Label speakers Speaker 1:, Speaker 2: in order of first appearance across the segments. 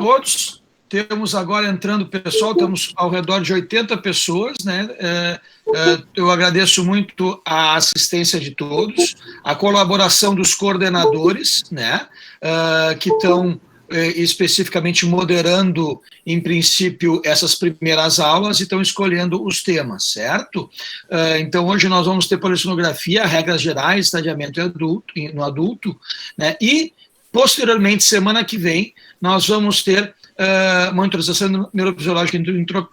Speaker 1: todos. Temos agora entrando pessoal, temos ao redor de 80 pessoas, né? Eu agradeço muito a assistência de todos, a colaboração dos coordenadores, né? Que estão especificamente moderando, em princípio, essas primeiras aulas e estão escolhendo os temas, certo? Então, hoje nós vamos ter polissonografia, regras gerais, estadiamento no adulto, né? E, posteriormente, semana que vem, nós vamos ter monitorização neurofisiológica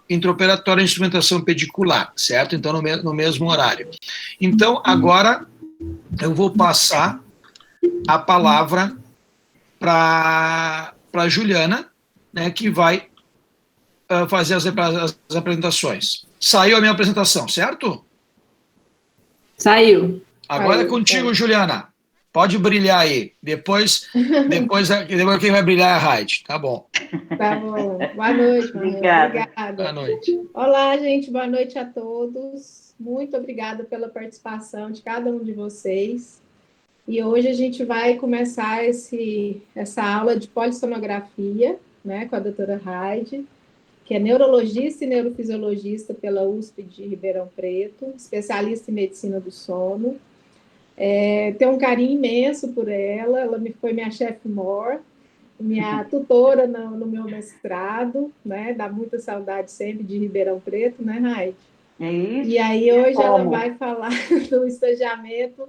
Speaker 1: intraoperatória e instrumentação pedicular, certo? Então, no mesmo horário. Então, agora, eu vou passar a palavra para a Juliana, né, que vai fazer as apresentações. Saiu a minha apresentação, certo?
Speaker 2: Saiu.
Speaker 1: Agora é contigo, Juliana. Pode brilhar aí. Depois quem vai brilhar é a Raide. Tá bom.
Speaker 3: Tá bom. Boa noite,
Speaker 2: Obrigada.
Speaker 1: Boa noite.
Speaker 3: Olá, gente. Boa noite a todos. Muito obrigada pela participação de cada um de vocês. E hoje a gente vai começar essa aula de polissonografia, né, com a doutora Raide, que é neurologista e neurofisiologista pela USP de Ribeirão Preto, especialista em medicina do sono. Tenho um carinho imenso por ela, foi minha chefe mor, minha tutora no meu mestrado, né? Dá muita saudade sempre de Ribeirão Preto, né, Raide?
Speaker 2: É isso.
Speaker 3: E aí hoje ela vai falar do estagiamento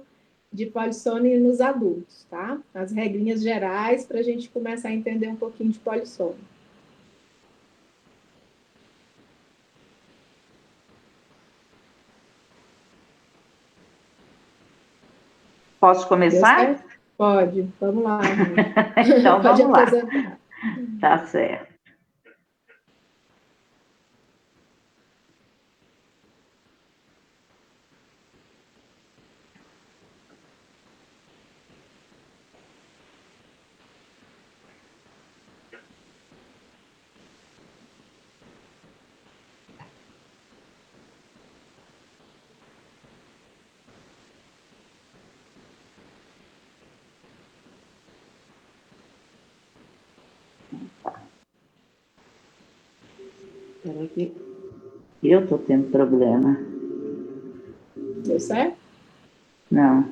Speaker 3: de polissono nos adultos, tá? As regrinhas gerais para a gente começar a entender um pouquinho de polissono.
Speaker 2: Posso começar?
Speaker 3: Pode, vamos lá.
Speaker 2: Então,
Speaker 3: pode
Speaker 2: vamos
Speaker 3: apresentar.
Speaker 2: lá. Tá certo. Espera que eu estou tendo problema.
Speaker 3: Deu certo?
Speaker 2: Não.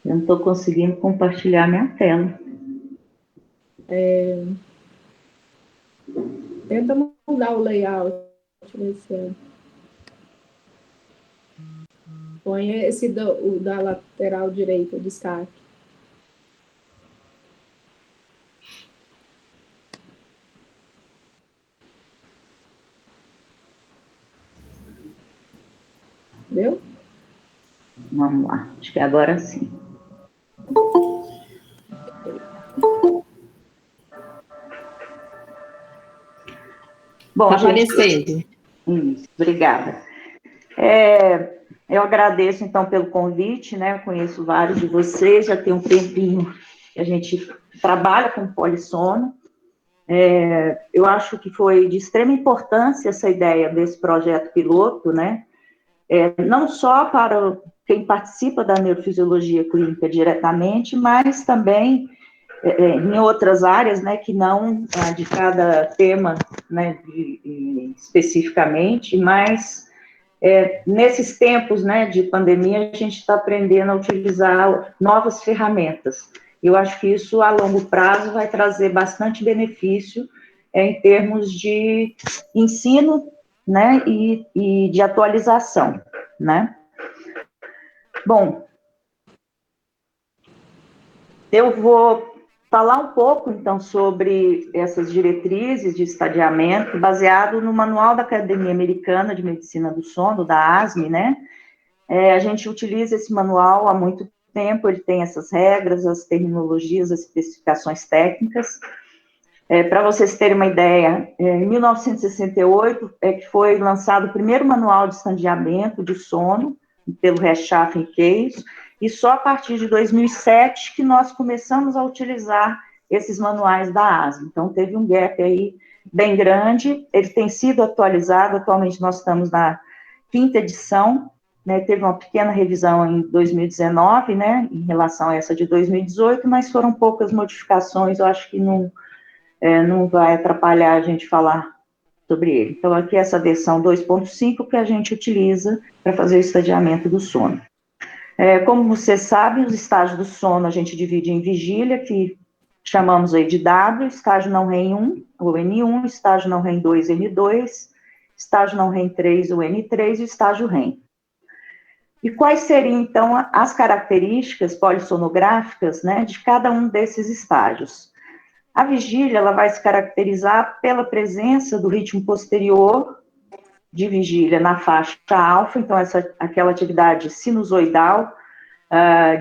Speaker 2: Eu não estou conseguindo compartilhar minha tela.
Speaker 3: Tenta mudar o layout. Põe esse da lateral direita, o destaque. Deu?
Speaker 2: Vamos lá. Acho que agora sim. Bom,
Speaker 4: aparecendo.
Speaker 2: Isso, obrigada. Eu agradeço, então, pelo convite, né? Eu conheço vários de vocês, já tem um tempinho que a gente trabalha com polissono. Eu acho que foi de extrema importância essa ideia desse projeto piloto, né? Não só para quem participa da neurofisiologia clínica diretamente, mas também em outras áreas, né, que não de cada tema, né, especificamente, mas nesses tempos, né, de pandemia, a gente está aprendendo a utilizar novas ferramentas. Eu acho que isso, a longo prazo, vai trazer bastante benefício em termos de ensino, né, e de atualização, né. Bom, eu vou falar um pouco, então, sobre essas diretrizes de estadiamento, baseado no Manual da Academia Americana de Medicina do Sono, da ASME, né? A gente utiliza esse manual há muito tempo, ele tem essas regras, as terminologias, as especificações técnicas. Para vocês terem uma ideia, em 1968 que foi lançado o primeiro manual de estadiamento de sono, pelo Rechtschaffen e Case, e só a partir de 2007 que nós começamos a utilizar esses manuais da ASME. Então, teve um gap aí bem grande, ele tem sido atualizado, atualmente nós estamos na 5ª edição, né, teve uma pequena revisão em 2019, né, em relação a essa de 2018, mas foram poucas modificações, eu acho que não vai atrapalhar a gente falar sobre ele. Então, aqui essa versão 2.5 que a gente utiliza para fazer o estadiamento do sono. Como vocês sabem, os estágios do sono a gente divide em vigília, que chamamos aí de W, estágio não REM 1, ou N1, estágio não REM 2, N2, estágio não REM 3, o N3, e o estágio REM. E quais seriam, então, as características polissonográficas, né, de cada um desses estágios? A vigília, ela vai se caracterizar pela presença do ritmo posterior de vigília na faixa alfa, então aquela atividade sinusoidal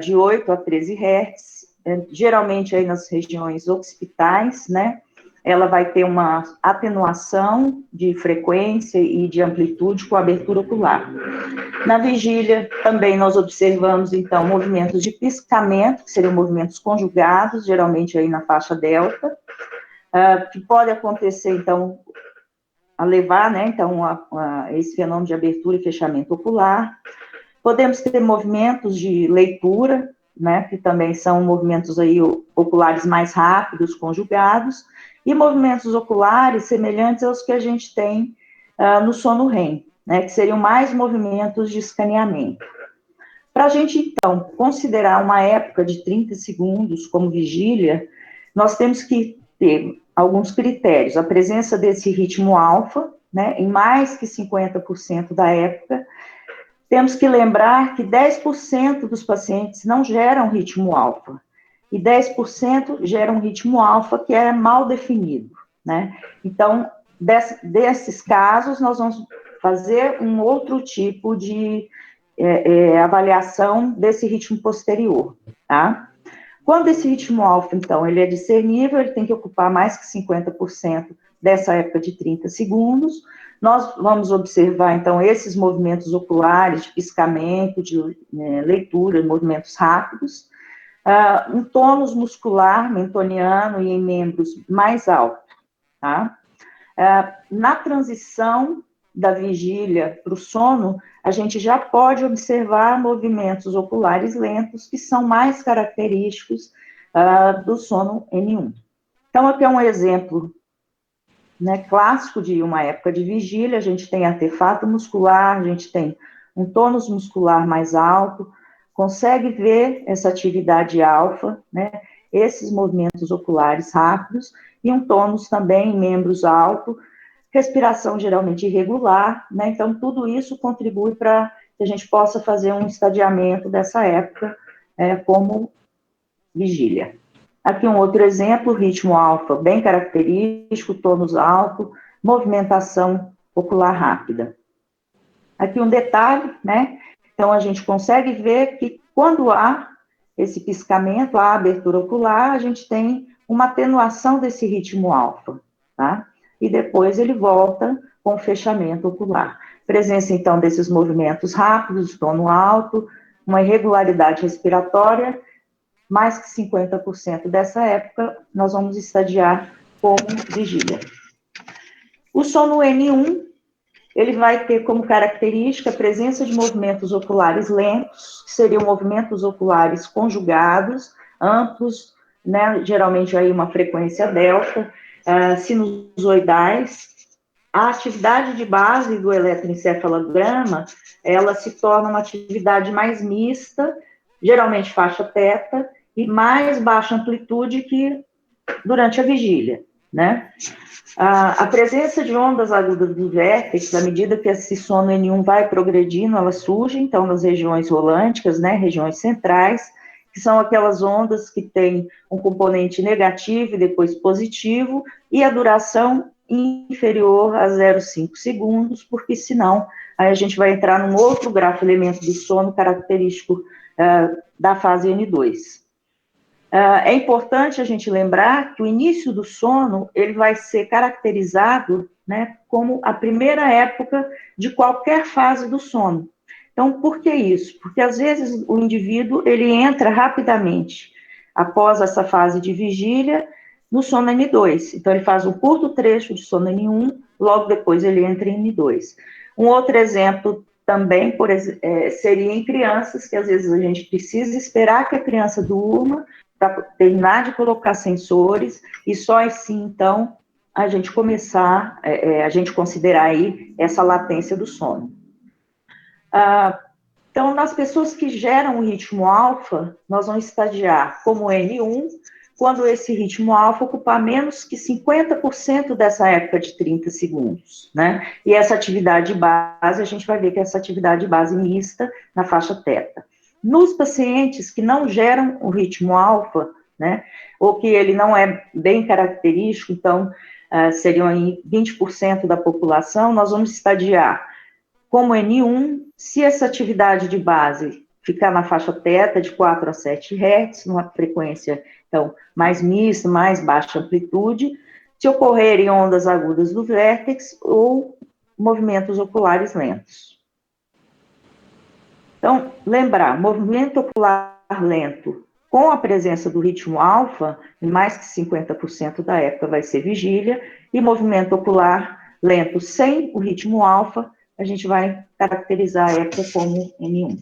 Speaker 2: de 8 a 13 Hz, geralmente aí nas regiões occipitais, né? Ela vai ter uma atenuação de frequência e de amplitude com abertura ocular. Na vigília, também nós observamos, então, movimentos de piscamento, que seriam movimentos conjugados, geralmente aí na faixa delta, que pode acontecer, então, a levar, né, então, a esse fenômeno de abertura e fechamento ocular. Podemos ter movimentos de leitura, né, que também são movimentos aí oculares mais rápidos, conjugados, e movimentos oculares semelhantes aos que a gente tem no sono REM, né, que seriam mais movimentos de escaneamento. Para a gente, então, considerar uma época de 30 segundos como vigília, nós temos que ter alguns critérios. A presença desse ritmo alfa, né, em mais que 50% da época. Temos que lembrar que 10% dos pacientes não geram ritmo alfa, e 10% geram ritmo alfa que é mal definido, né? Então, desses casos, nós vamos fazer um outro tipo de avaliação desse ritmo posterior, tá? Quando esse ritmo alfa, então, ele é discernível, ele tem que ocupar mais que 50% dessa época de 30 segundos, nós vamos observar, então, esses movimentos oculares, de piscamento, de leitura, movimentos rápidos, um tônus muscular mentoniano e em membros mais alto, tá? Na transição da vigília para o sono, a gente já pode observar movimentos oculares lentos que são mais característicos do sono N1. Então, aqui é um exemplo, né, clássico de uma época de vigília. A gente tem artefato muscular, a gente tem um tônus muscular mais alto, consegue ver essa atividade alfa, né, esses movimentos oculares rápidos, e um tônus também em membros alto, respiração geralmente irregular, né, então tudo isso contribui para que a gente possa fazer um estadiamento dessa época como vigília. Aqui um outro exemplo, ritmo alfa bem característico, tônus alto, movimentação ocular rápida. Aqui um detalhe, né? Então a gente consegue ver que quando há esse piscamento, a abertura ocular, a gente tem uma atenuação desse ritmo alfa, tá? E depois ele volta com o fechamento ocular. Presença então desses movimentos rápidos, tono alto, uma irregularidade respiratória, mais que 50% dessa época, nós vamos estadiar como vigília. O sono N1, ele vai ter como característica a presença de movimentos oculares lentos, que seriam movimentos oculares conjugados, amplos, né, geralmente aí uma frequência delta, sinusoidais. A atividade de base do eletroencefalograma, ela se torna uma atividade mais mista, geralmente faixa teta, e mais baixa amplitude que durante a vigília, né? A presença de ondas agudas do vértex, à medida que esse sono N1 vai progredindo, ela surge, então, nas regiões rolânticas, né, regiões centrais, que são aquelas ondas que têm um componente negativo e depois positivo, e a duração inferior a 0,5 segundos, porque senão aí a gente vai entrar num outro grafo elemento do sono característico da fase N2. É importante a gente lembrar que o início do sono, ele vai ser caracterizado, né, como a primeira época de qualquer fase do sono. Então, por que isso? Porque, às vezes, o indivíduo, ele entra rapidamente, após essa fase de vigília, no sono N2. Então, ele faz um curto trecho de sono N1, logo depois ele entra em N2. Um outro exemplo também seria em crianças que às vezes a gente precisa esperar que a criança durma para terminar de colocar sensores, e só assim, então, a gente começar, a gente considerar aí essa latência do sono. Então, nas pessoas que geram o ritmo alfa, nós vamos estadiar como N1, quando esse ritmo alfa ocupar menos que 50% dessa época de 30 segundos, né? E essa atividade base, a gente vai ver que é essa atividade base mista na faixa teta. Nos pacientes que não geram o ritmo alfa, né, ou que ele não é bem característico, então, seriam aí 20% da população, nós vamos estadiar como N1, se essa atividade de base ficar na faixa teta de 4 a 7 Hz, numa frequência, então, mais mista, mais baixa amplitude, se ocorrerem ondas agudas do vértex ou movimentos oculares lentos. Então, lembrar, movimento ocular lento com a presença do ritmo alfa, em mais que 50% da época vai ser vigília, e movimento ocular lento sem o ritmo alfa, a gente vai caracterizar a época como N1.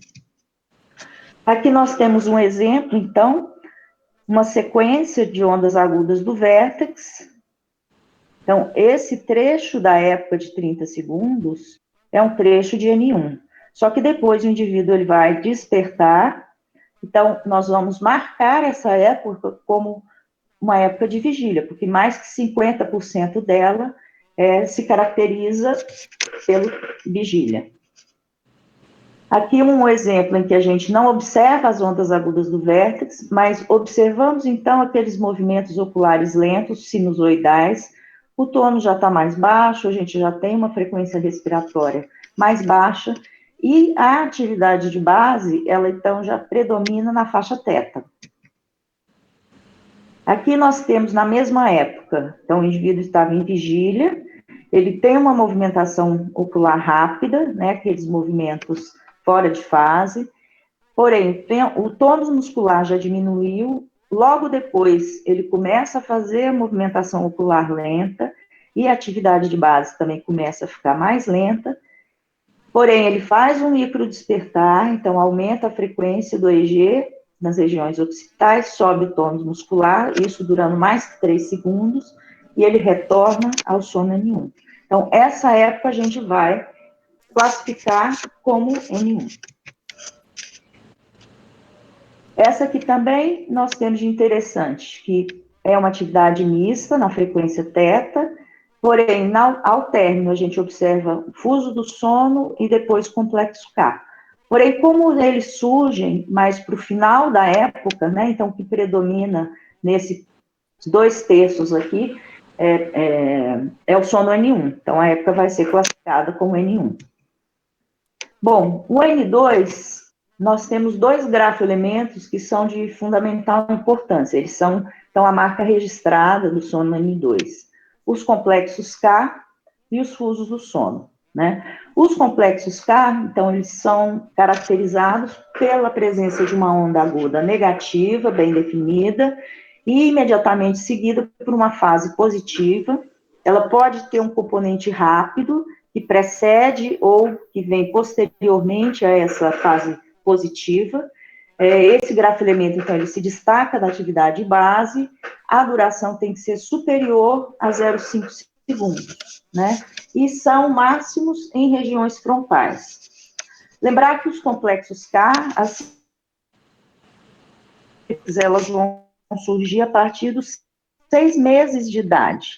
Speaker 2: Aqui nós temos um exemplo, então, uma sequência de ondas agudas do vértex. Então, esse trecho da época de 30 segundos é um trecho de N1. Só que depois o indivíduo ele vai despertar, então nós vamos marcar essa época como uma época de vigília, porque mais que 50% dela se caracteriza pelo vigília. Aqui um exemplo em que a gente não observa as ondas agudas do vértex, mas observamos então aqueles movimentos oculares lentos, sinusoidais, o tônus já está mais baixo, a gente já tem uma frequência respiratória mais baixa, e a atividade de base, ela então já predomina na faixa teta. Aqui nós temos na mesma época, então o indivíduo estava em vigília, ele tem uma movimentação ocular rápida, né, aqueles movimentos fora de fase, porém, o tônus muscular já diminuiu, logo depois ele começa a fazer a movimentação ocular lenta, e a atividade de base também começa a ficar mais lenta, porém, ele faz um microdespertar, então aumenta a frequência do EEG nas regiões occipitais, sobe o tônus muscular, isso durando mais que 3 segundos, e ele retorna ao sono N1. Então, essa época a gente vai classificar como N1. Essa aqui também nós temos de interessante, que é uma atividade mista na frequência teta, porém, ao término a gente observa o fuso do sono e depois complexo K. Porém, como eles surgem mais para o final da época, né, então o que predomina nesses 2/3 aqui é o sono N1, então a época vai ser classificada como N1. Bom, o N2, nós temos 2 grafoelementos que são de fundamental importância, eles são, então, a marca registrada do sono N2, os complexos K e os fusos do sono, né? Os complexos K, então, eles são caracterizados pela presença de uma onda aguda negativa, bem definida, e imediatamente seguida por uma fase positiva. Ela pode ter um componente rápido, que precede ou que vem posteriormente a essa fase positiva. Esse grafoelemento, então, ele se destaca da atividade base, a duração tem que ser superior a 0,5 segundos, né? E são máximos em regiões frontais. Lembrar que os complexos K, elas vão surgir a partir dos 6 meses de idade,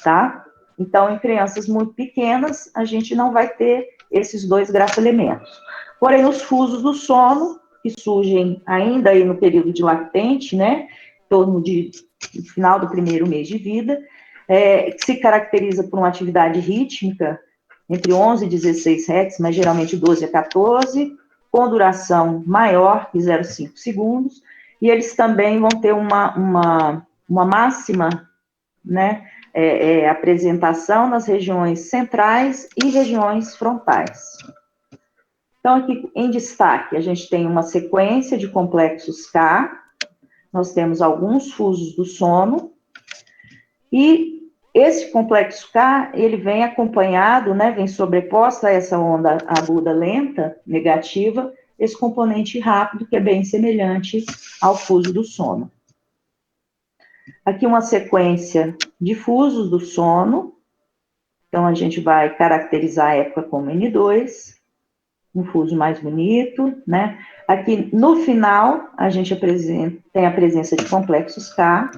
Speaker 2: tá? Então, em crianças muito pequenas, a gente não vai ter esses 2 grafoelementos. Porém, os fusos do sono, que surgem ainda aí no período de lactente, né, em torno no final do primeiro mês de vida, que se caracteriza por uma atividade rítmica entre 11 e 16 Hz, mas geralmente 12 a 14, com duração maior que 0,5 segundos, e eles também vão ter uma máxima, né, apresentação nas regiões centrais e regiões frontais. Então, aqui em destaque, a gente tem uma sequência de complexos K, nós temos alguns fusos do sono, e esse complexo K, ele vem acompanhado, né, vem sobreposta a essa onda aguda lenta, negativa, esse componente rápido, que é bem semelhante ao fuso do sono. Aqui uma sequência de fusos do sono. Então, a gente vai caracterizar a época como N2, um fuso mais bonito, né? Aqui, no final, a gente tem a presença de complexos K.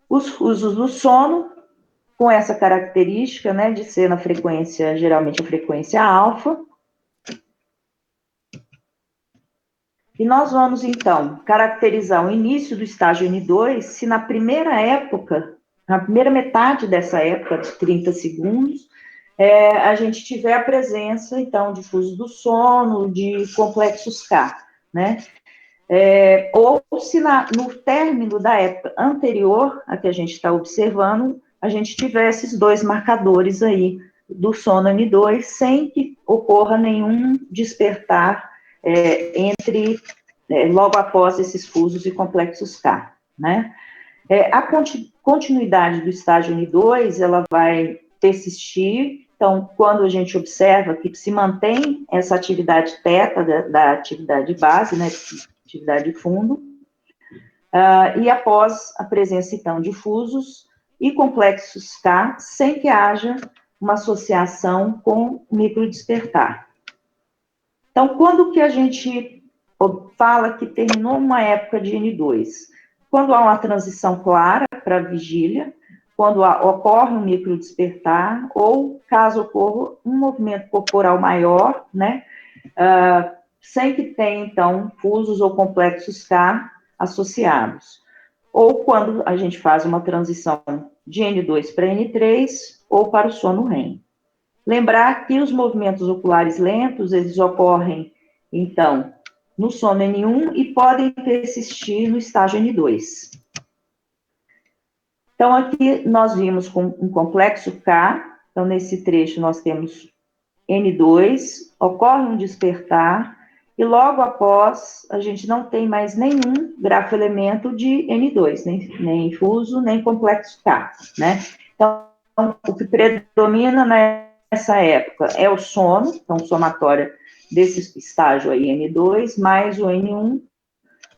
Speaker 2: Os fusos do sono, com essa característica, né, de ser na frequência, geralmente a frequência alfa. E nós vamos, então, caracterizar o início do estágio N2, se na primeira época, na primeira metade dessa época, de 30 segundos, a gente tiver a presença, então, de fusos do sono, de complexos K, né? Ou se no término da época anterior a que a gente está observando, a gente tiver esses dois marcadores aí do sono N2, sem que ocorra nenhum despertar logo após esses fusos e complexos K, né? A continuidade do estágio N2, ela vai persistir. Então, quando a gente observa que se mantém essa atividade teta da atividade base, né, atividade de fundo, e após a presença, então, de fusos e complexos K, sem que haja uma associação com microdespertar. Então, quando que a gente fala que terminou uma época de N2? Quando há uma transição clara para a vigília, quando ocorre um microdespertar, ou caso ocorra um movimento corporal maior, né, sem que tenha, então, fusos ou complexos K associados. Ou quando a gente faz uma transição de N2 para N3, ou para o sono REM. Lembrar que os movimentos oculares lentos, eles ocorrem, então, no sono N1 e podem persistir no estágio N2. Então, aqui nós vimos com um complexo K, então, nesse trecho nós temos N2, ocorre um despertar, e logo após, a gente não tem mais nenhum grafoelemento de N2, nem fuso, nem complexo K, né? Então, o que predomina nessa época é o sono, então, somatória desse estágio aí, N2, mais o N1,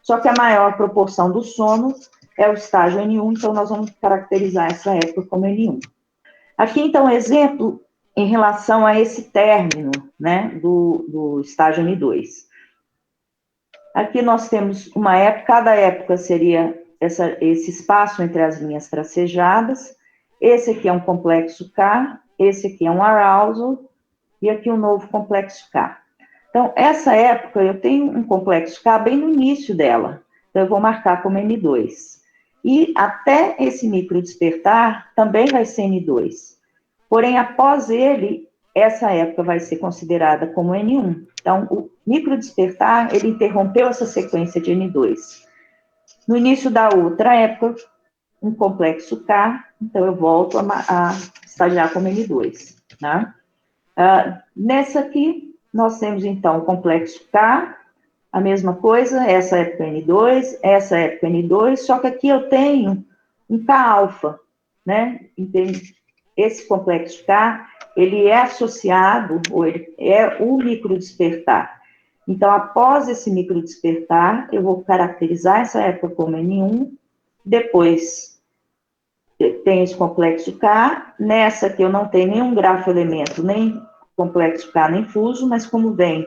Speaker 2: só que a maior proporção do sono é o estágio N1, então nós vamos caracterizar essa época como N1. Aqui, então, exemplo em relação a esse término, né, do estágio N2. Aqui nós temos uma época, cada época seria esse espaço entre as linhas tracejadas. Esse aqui é um complexo K, esse aqui é um arousal, e aqui um novo complexo K. Então, essa época, eu tenho um complexo K bem no início dela, então eu vou marcar como N2. E até esse microdespertar também vai ser N2. Porém, após ele, essa época vai ser considerada como N1. Então, o microdespertar, ele interrompeu essa sequência de N2. No início da outra época, um complexo K, então eu volto a estagiar como N2, né? Nessa aqui, nós temos, então, o complexo K, a mesma coisa, essa época N2, essa época N2, só que aqui eu tenho um K-alfa, né? Esse complexo K, ele é associado, ou ele é o microdespertar. Então, após esse microdespertar, eu vou caracterizar essa época como N1, depois tem esse complexo K, nessa que eu não tenho nenhum grafoelemento, nem complexo K, nem fuso, mas como vem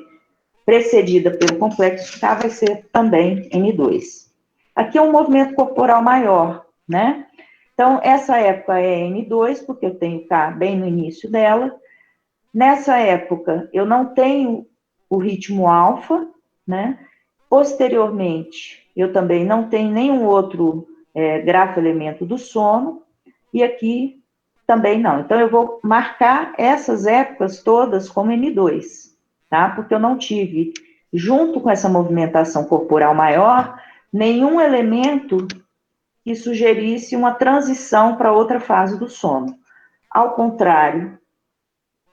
Speaker 2: precedida pelo complexo K, vai ser também N2. Aqui é um movimento corporal maior, né? Então, essa época é N2, porque eu tenho K bem no início dela. Nessa época, eu não tenho o ritmo alfa, né? Posteriormente, eu também não tenho nenhum outro grafoelemento do sono, e aqui também não. Então, eu vou marcar essas épocas todas como N2, tá? Porque eu não tive, junto com essa movimentação corporal maior, nenhum elemento que sugerisse uma transição para outra fase do sono. Ao contrário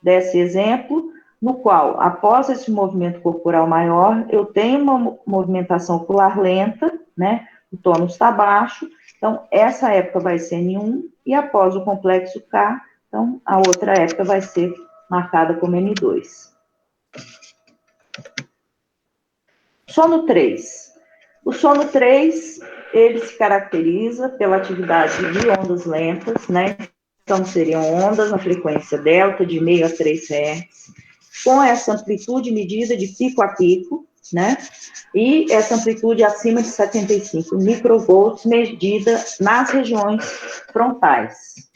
Speaker 2: desse exemplo, no qual, após esse movimento corporal maior, eu tenho uma movimentação ocular lenta, né, o tônus está baixo, então essa época vai ser N1, e após o complexo K, então a outra época vai ser marcada como N2. Sono 3. O sono 3, ele se caracteriza pela atividade de ondas lentas, né? Então, seriam ondas na frequência delta de meio a 3 Hz, com essa amplitude medida de pico a pico, né? E essa amplitude acima de 75 microvolts, medida nas regiões frontais.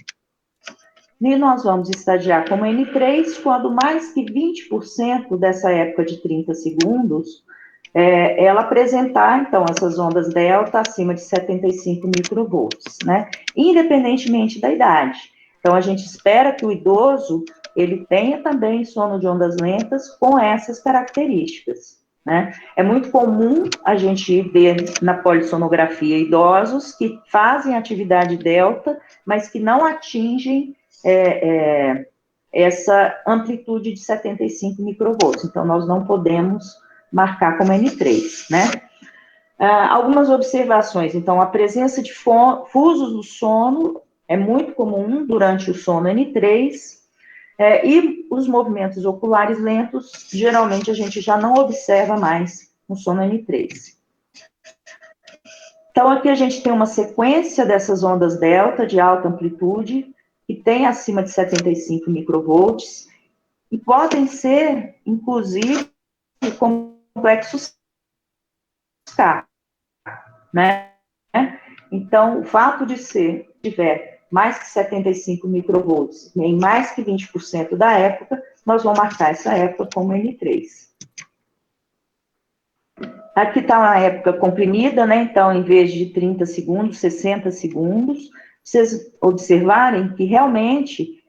Speaker 2: E nós vamos estadiar como N3, quando mais que 20% dessa época de 30 segundos, ela apresentar, então, essas ondas delta acima de 75 microvolts, né? Independentemente da idade. Então, a gente espera que o idoso, ele tenha também sono de ondas lentas com essas características, né? É muito comum a gente ver na polissonografia idosos que fazem atividade delta, mas que não atingem essa amplitude de 75 microvolts. Então, nós não podemos marcar como N3, né? Algumas observações. Então, a presença de fusos do sono é muito comum durante o sono N3, e os movimentos oculares lentos, geralmente a gente já não observa mais no sono N3. Então, aqui a gente tem uma sequência dessas ondas delta de alta amplitude, que tem acima de 75 microvolts, e podem ser, inclusive, complexos K, né? Então, o fato de tiver mais que 75 microvolts em mais que 20% da época, nós vamos marcar essa época como N3. Aqui está uma época comprimida, né? Então, em vez de 30 segundos, 60 segundos, vocês observarem que realmente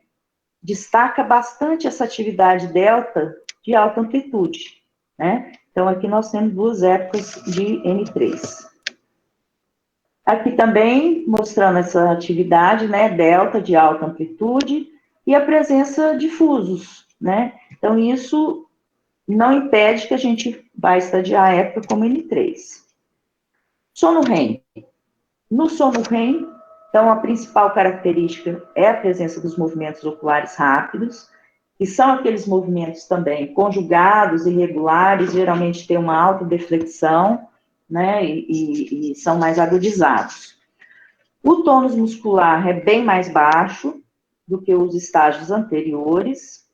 Speaker 2: destaca bastante essa atividade delta de alta amplitude, né? Então, aqui nós temos duas épocas de N3. Aqui também mostrando essa atividade, né, delta de alta amplitude e a presença de fusos, né? Então, isso não impede que a gente vá estadiar a época como N3. Sono REM. No sono REM, então, a principal característica é a presença dos movimentos oculares rápidos, que são aqueles movimentos também conjugados, irregulares, geralmente tem uma alta deflexão, né, e são mais agudizados. O tônus muscular é bem mais baixo do que os estágios anteriores,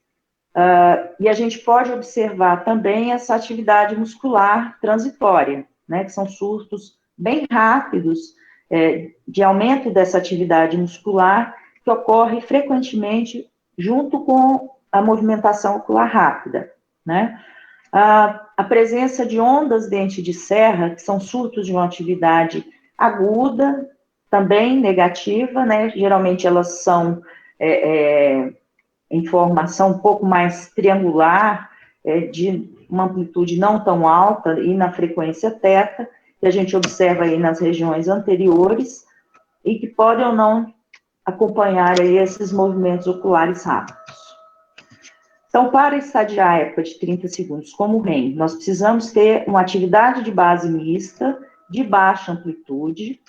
Speaker 2: e a gente pode observar também essa atividade muscular transitória, né, que são surtos bem rápidos, de aumento dessa atividade muscular, que ocorre frequentemente junto com a movimentação ocular rápida, né? A presença de ondas dente de serra, que são surtos de uma atividade aguda, também negativa, né? Geralmente elas são em formação um pouco mais triangular, de uma amplitude não tão alta e na frequência θ, que a gente observa aí nas regiões anteriores, e que podem ou não acompanhar aí esses movimentos oculares rápidos. Então, para estadiar a época de 30 segundos como REM, nós precisamos ter uma atividade de base mista, de baixa amplitude,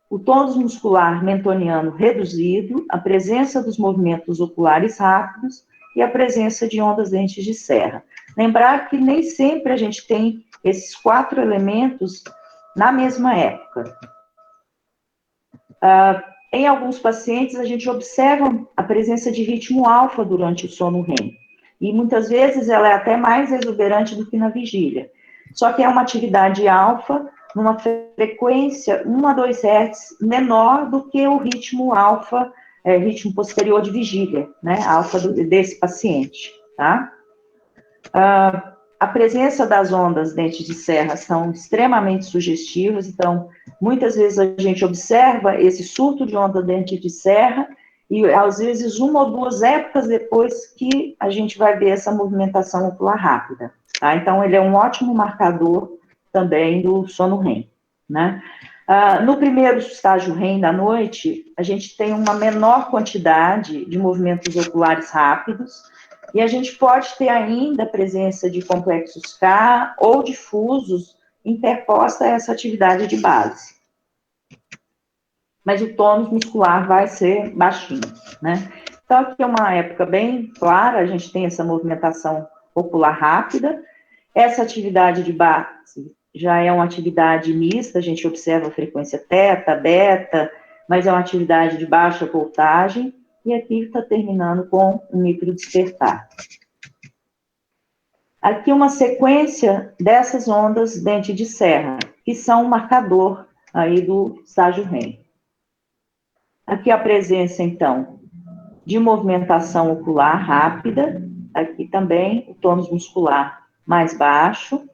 Speaker 2: o tônus muscular mentoniano reduzido, a presença dos movimentos oculares rápidos e a presença de ondas dentes de serra. Lembrar que nem sempre a gente tem esses 4 elementos na mesma época. Em alguns pacientes, a gente observa a presença de ritmo alfa durante o sono REM. E muitas vezes ela é até mais exuberante do que na vigília. Só que é uma atividade alfa numa frequência 1 a 2 Hz menor do que o ritmo alfa, ritmo posterior de vigília, né? Alfa desse paciente, tá? A presença das ondas dentes de serra são extremamente sugestivas, então, muitas vezes a gente observa esse surto de onda dente de serra e, às vezes, 1 ou 2 épocas depois que a gente vai ver essa movimentação ocular rápida, tá? Então, ele é um ótimo marcador também do sono REM, né? No primeiro estágio REM da noite, a gente tem uma menor quantidade de movimentos oculares rápidos, e a gente pode ter ainda a presença de complexos K ou difusos interposta a essa atividade de base, mas o tônus muscular vai ser baixinho, né? Então, aqui é uma época bem clara, a gente tem essa movimentação ocular rápida. Essa atividade de base já é uma atividade mista, a gente observa a frequência teta, beta, mas é uma atividade de baixa voltagem, e aqui está terminando com um microdespertar. Aqui uma sequência dessas ondas dente de serra, que são um marcador aí do estágio REM. Aqui a presença, então, de movimentação ocular rápida, aqui também o tônus muscular mais baixo.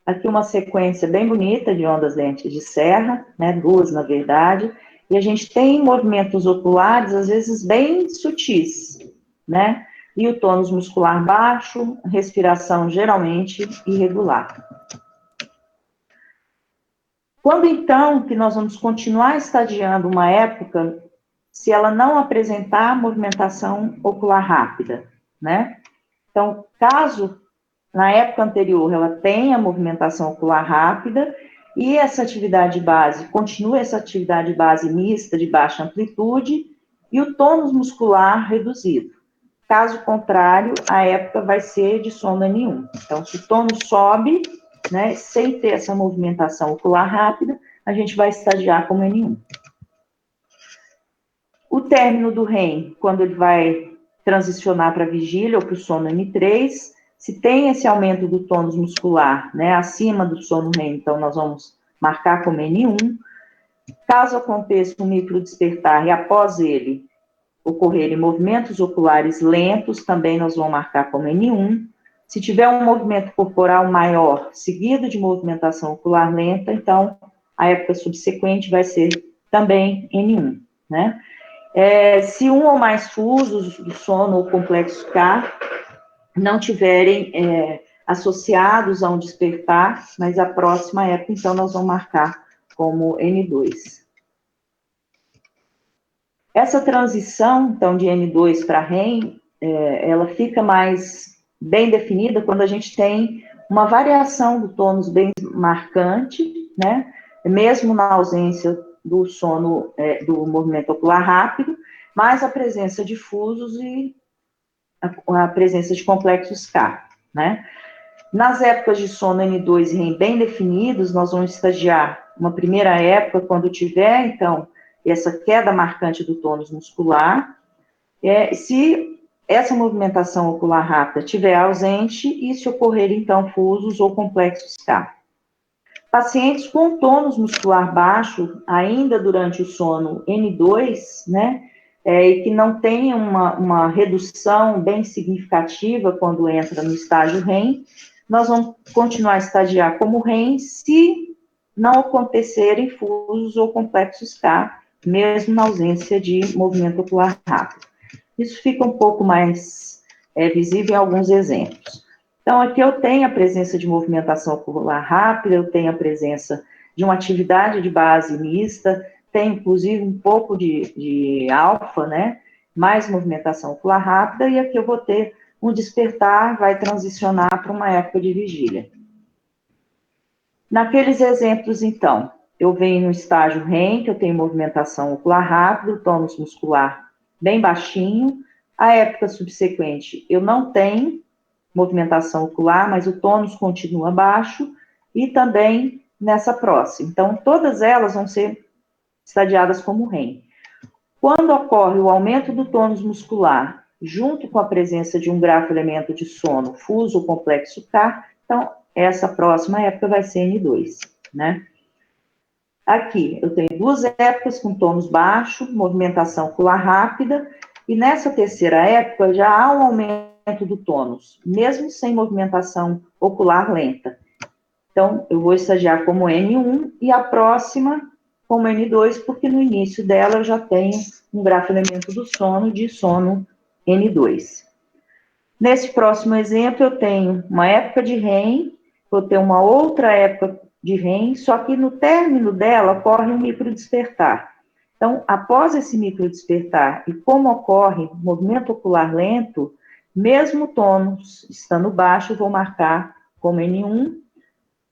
Speaker 2: Aqui uma sequência bem bonita de ondas dentes de serra, né, duas na verdade, e a gente tem movimentos oculares, às vezes, bem sutis, né? E o tônus muscular baixo, respiração geralmente irregular. Quando, então, que nós vamos continuar estadiando uma época, se ela não apresentar movimentação ocular rápida, né? Então, caso na época anterior ela tenha movimentação ocular rápida, e essa atividade base, continua essa atividade base mista de baixa amplitude, e o tônus muscular reduzido. Caso contrário, a época vai ser de sono N1. Então, se o tônus sobe, né, sem ter essa movimentação ocular rápida, a gente vai estagiar como N1. O término do REM, quando ele vai transicionar para a vigília ou para o sono N3, se tem esse aumento do tônus muscular, né, acima do sono REM, então nós vamos marcar como N1. Caso aconteça um microdespertar e após ele ocorrerem movimentos oculares lentos, também nós vamos marcar como N1. Se tiver um movimento corporal maior, seguido de movimentação ocular lenta, então a época subsequente vai ser também N1, né? Se um ou mais fusos do sono ou complexo K não tiverem associados a um despertar, mas a próxima época, então, nós vamos marcar como N2. Essa transição, então, de N2 para REM, ela fica mais bem definida quando a gente tem uma variação do tônus bem marcante, né? Mesmo na ausência do sono, do movimento ocular rápido, mais a presença de fusos e a presença de complexos K, né? Nas épocas de sono N2 e REM bem definidos, nós vamos estagiar uma primeira época, quando tiver, então, essa queda marcante do tônus muscular, se essa movimentação ocular rápida estiver ausente e se ocorrer, então, fusos ou complexos K. Pacientes com tônus muscular baixo, ainda durante o sono N2, né, e que não tenham uma redução bem significativa quando entra no estágio REM, nós vamos continuar a estagiar como REM se não acontecerem fusos ou complexos K, mesmo na ausência de movimento ocular rápido. Isso fica um pouco mais visível em alguns exemplos. Então, aqui eu tenho a presença de movimentação ocular rápida, eu tenho a presença de uma atividade de base mista, tem inclusive um pouco de alfa, né? Mais movimentação ocular rápida, e aqui eu vou ter um despertar, vai transicionar para uma época de vigília. Naqueles exemplos, então, eu venho no estágio REM, que eu tenho movimentação ocular rápida, o tônus muscular bem baixinho. A época subsequente, eu não tenho movimentação ocular, mas o tônus continua baixo, e também nessa próxima. Então, todas elas vão ser estadiadas como REM. Quando ocorre o aumento do tônus muscular, junto com a presença de um grafo-elemento de sono, fuso ou complexo K, então, essa próxima época vai ser N2, né? Aqui, eu tenho duas épocas com tônus baixo, movimentação ocular rápida, e nessa terceira época já há um aumento do tônus, mesmo sem movimentação ocular lenta. Então, eu vou estagiar como N1 e a próxima como N2, porque no início dela eu já tenho um grafo-elemento do sono de sono N2. Nesse próximo exemplo, eu tenho uma época de REM, vou ter uma outra época de REM, só que no término dela ocorre um microdespertar. Então, após esse microdespertar, e como ocorre movimento ocular lento, mesmo o tônus estando baixo, eu vou marcar como N1,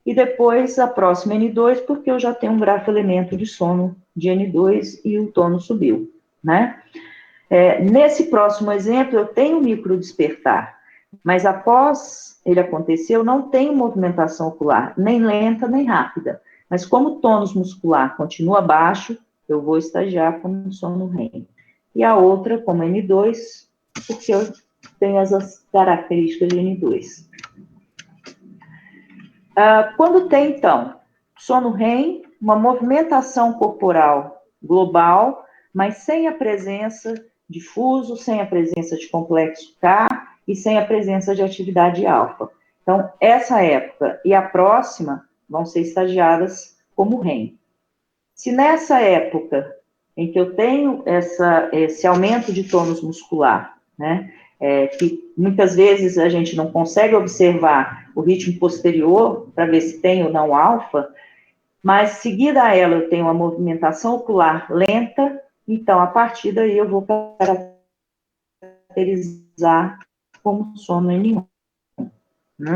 Speaker 2: e depois a próxima N2, porque eu já tenho um grafo-elemento de sono de N2 e o tônus subiu, né? Nesse próximo exemplo, eu tenho microdespertar, mas após ele acontecer, eu não tenho movimentação ocular, nem lenta, nem rápida. Mas como o tônus muscular continua baixo, eu vou estagiar como sono REM. E a outra, como N2, porque eu tenho as características de N2. Quando tem, então, sono REM, uma movimentação corporal global, mas sem a presença de fuso, sem a presença de complexo K e sem a presença de atividade alfa. Então, essa época e a próxima vão ser estagiadas como REM. Se nessa época em que eu tenho esse aumento de tônus muscular, né, que muitas vezes a gente não consegue observar o ritmo posterior para ver se tem ou não alfa, mas seguida a ela eu tenho uma movimentação ocular lenta, então a partir daí eu vou caracterizar como sono N1. Né?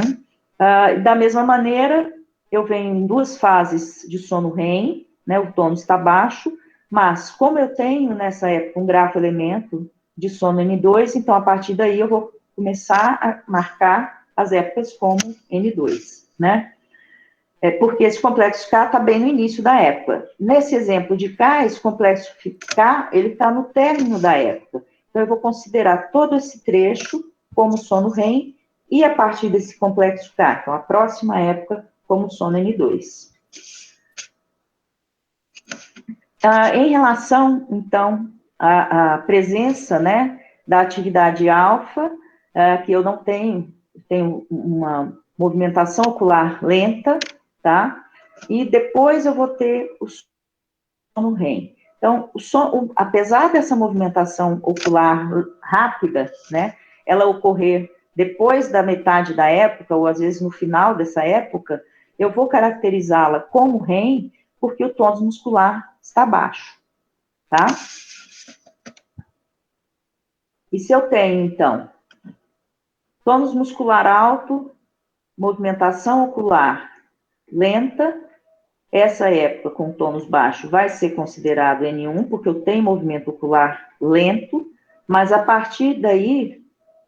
Speaker 2: Da mesma maneira, eu venho em duas fases de sono REM, né, o tônus está baixo, mas como eu tenho nessa época um grafo-elemento de sono N2, então a partir daí eu vou começar a marcar as épocas como N2, né? Porque esse complexo K está bem no início da época. Nesse exemplo de K, esse complexo K, ele está no término da época. Então eu vou considerar todo esse trecho como sono REM, e a partir desse complexo K, então a próxima época, como sono N2. Em relação, então, à presença, né, da atividade alfa, que eu não tenho uma movimentação ocular lenta, tá? E depois eu vou ter o sono REM. Então, apesar dessa movimentação ocular rápida, né, ela ocorrer depois da metade da época, ou às vezes no final dessa época, eu vou caracterizá-la como REM, porque o tônus muscular está baixo, tá? E se eu tenho, então, tônus muscular alto, movimentação ocular lenta, essa época com tônus baixo vai ser considerado N1, porque eu tenho movimento ocular lento, mas a partir daí,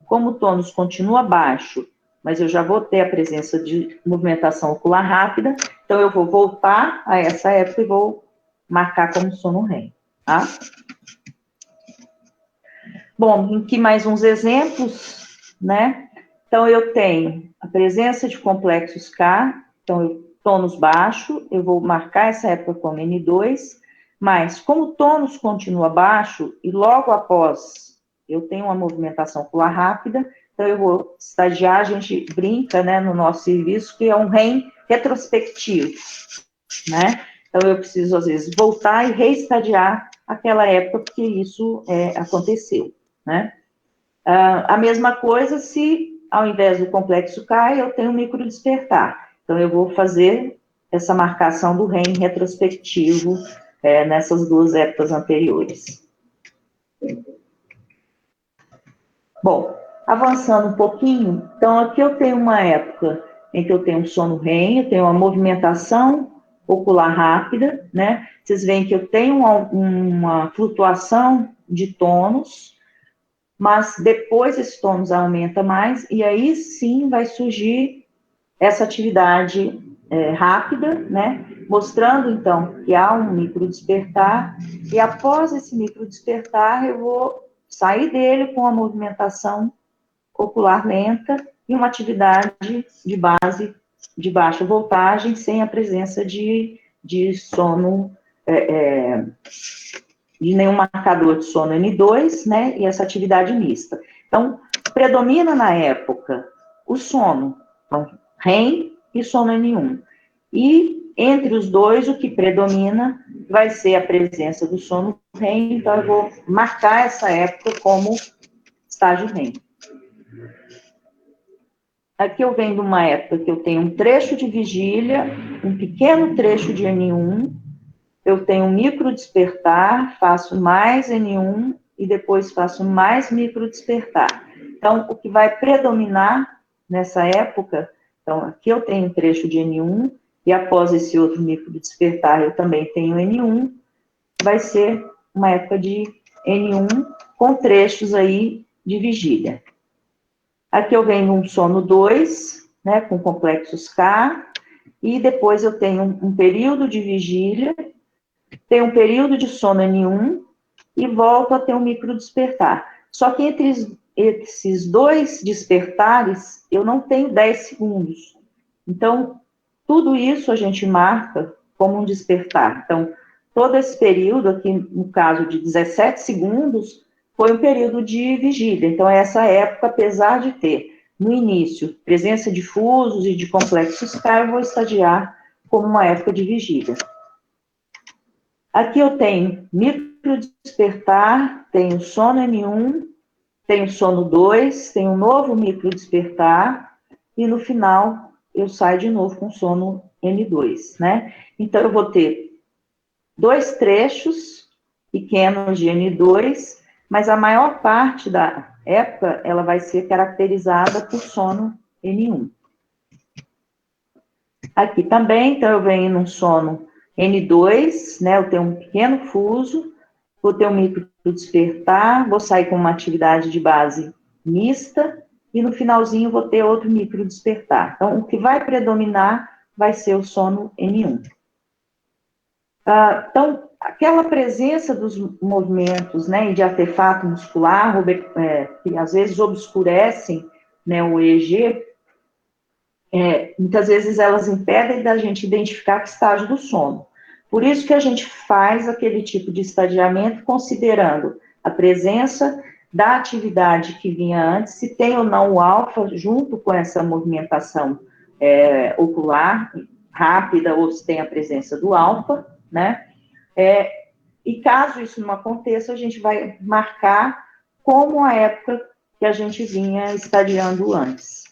Speaker 2: como o tônus continua baixo, mas eu já vou ter a presença de movimentação ocular rápida, então eu vou voltar a essa época e vou marcar como sono REM, tá? Bom, aqui mais uns exemplos, né? Então, eu tenho a presença de complexos K, então, tônus baixo, eu vou marcar essa época como N2, mas como o tônus continua baixo, e logo após eu tenho uma movimentação ocular rápida, então eu vou estagiar, a gente brinca, né, no nosso serviço, que é um REM retrospectivo, né? Então, eu preciso, às vezes, voltar e reestadiar aquela época que isso aconteceu, né? A mesma coisa se, ao invés do complexo K, eu tenho um microdespertar. Então, eu vou fazer essa marcação do REM retrospectivo nessas duas épocas anteriores. Bom, avançando um pouquinho, então aqui eu tenho uma época em que eu tenho um sono REM, eu tenho uma movimentação ocular rápida, né? Vocês veem que eu tenho uma flutuação de tônus, mas depois esse tônus aumenta mais, e aí sim vai surgir essa atividade rápida, né? Mostrando, então, que há um microdespertar, e após esse microdespertar, eu vou sair dele com a movimentação ocular lenta e uma atividade de base de baixa voltagem, sem a presença de sono, de nenhum marcador de sono N2, né, e essa atividade mista. Então, predomina na época o sono, então, REM e sono N1. E, entre os dois, o que predomina vai ser a presença do sono REM, então eu vou marcar essa época como estágio REM. Aqui eu venho de uma época que eu tenho um trecho de vigília, um pequeno trecho de N1, eu tenho um microdespertar, faço mais N1 e depois faço mais microdespertar. Então, o que vai predominar nessa época Então, aqui eu tenho um trecho de N1, e após esse outro micro despertar, eu também tenho N1, vai ser uma época de N1 com trechos aí de vigília. Aqui eu venho um sono 2, né, com complexos K, e depois eu tenho um período de vigília, tenho um período de sono N1, e volto a ter um micro despertar. Só que entre esses dois despertares, eu não tenho 10 segundos. Então, tudo isso a gente marca como um despertar. Então, todo esse período, aqui no caso de 17 segundos, foi um período de vigília. Então, essa época, apesar de ter, no início, presença de fusos e de complexos K, eu vou estadiar como uma época de vigília. Aqui eu tenho micro despertar, tenho sono N1, tenho sono 2, tenho um novo micro despertar, e no final eu saio de novo com sono N2, né? Então, eu vou ter 2 trechos pequenos de N2, mas a maior parte da época, ela vai ser caracterizada por sono N1. Aqui também, então, eu venho num sono N2, né? Eu tenho um pequeno fuso, vou ter um micro despertar, vou sair com uma atividade de base mista, e no finalzinho vou ter outro micro despertar. Então, o que vai predominar vai ser o sono N1. Então, aquela presença dos movimentos, né, de artefato muscular, que às vezes obscurecem, né, o EEG, muitas vezes elas impedem da gente identificar que estágio do sono. Por isso que a gente faz aquele tipo de estadiamento considerando a presença da atividade que vinha antes, se tem ou não o alfa junto com essa movimentação ocular rápida, ou se tem a presença do alfa, né? E caso isso não aconteça, a gente vai marcar como a época que a gente vinha estadiando antes.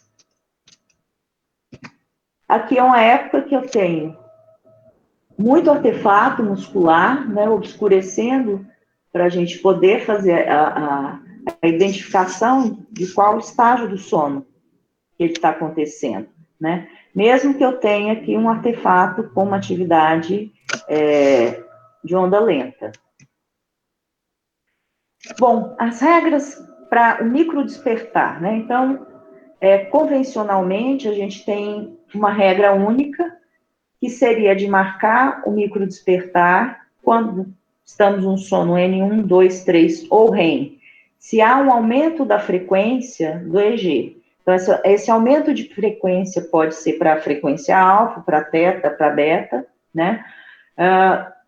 Speaker 2: Aqui é uma época que eu tenho muito artefato muscular, né, obscurecendo, para a gente poder fazer a identificação de qual estágio do sono que ele está acontecendo, né? Mesmo que eu tenha aqui um artefato com uma atividade de onda lenta. Bom, as regras para o micro despertar, né? Então, convencionalmente, a gente tem uma regra única, que seria de marcar o micro despertar quando estamos num sono N1, 2, 3 ou REM, se há um aumento da frequência do EEG. Então, esse aumento de frequência pode ser para a frequência alfa, para teta, para beta, né?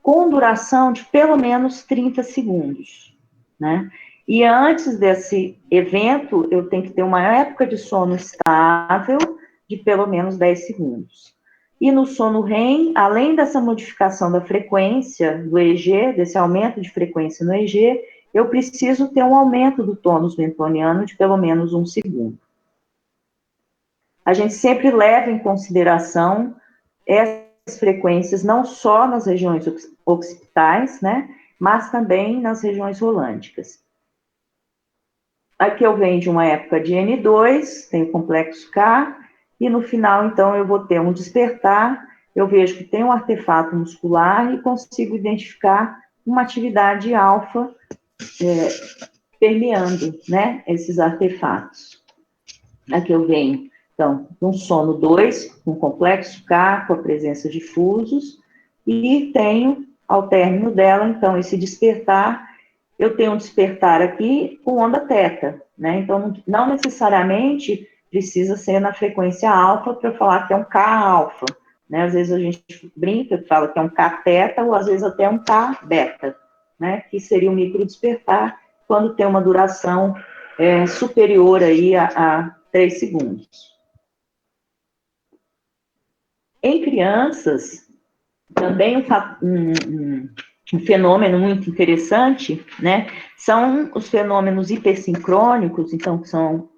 Speaker 2: Com duração de pelo menos 30 segundos, né? E antes desse evento, eu tenho que ter uma época de sono estável de pelo menos 10 segundos. E no sono REM, além dessa modificação da frequência do EEG, desse aumento de frequência no EEG, eu preciso ter um aumento do tônus mentoniano de pelo menos 1 segundo. A gente sempre leva em consideração essas frequências não só nas regiões occipitais, né, mas também nas regiões rolânticas. Aqui eu venho de uma época de N2, tem o complexo K, e no final, então, eu vou ter um despertar, eu vejo que tem um artefato muscular e consigo identificar uma atividade alfa permeando, né, esses artefatos. Aqui eu venho, então, um sono 2, com complexo K, com a presença de fusos, e tenho, ao término dela, então, esse despertar, eu tenho um despertar aqui com onda teta, né, então, não necessariamente precisa ser na frequência alfa para falar que é um K alfa, né, às vezes a gente brinca, fala que é um K teta, ou às vezes até um K beta, né, que seria um micro despertar, quando tem uma duração superior aí a 3 segundos. Em crianças, também um fenômeno muito interessante, né, são os fenômenos hipersincrônicos, então, que são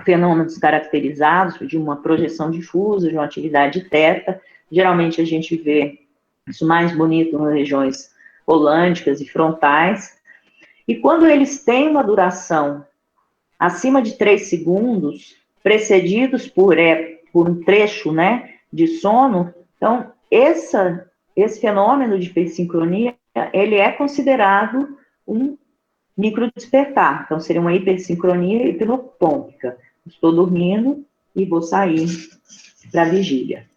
Speaker 2: fenômenos caracterizados de uma projeção difusa, de uma atividade teta. Geralmente a gente vê isso mais bonito nas regiões holândicas e frontais. E quando eles têm uma duração acima de 3 segundos, precedidos por por um trecho, né, de sono. Então, esse fenômeno de hipersincronia, ele é considerado um microdespertar. Então, seria uma hipersincronia hipnopômpica. Estou dormindo e vou sair para a vigília.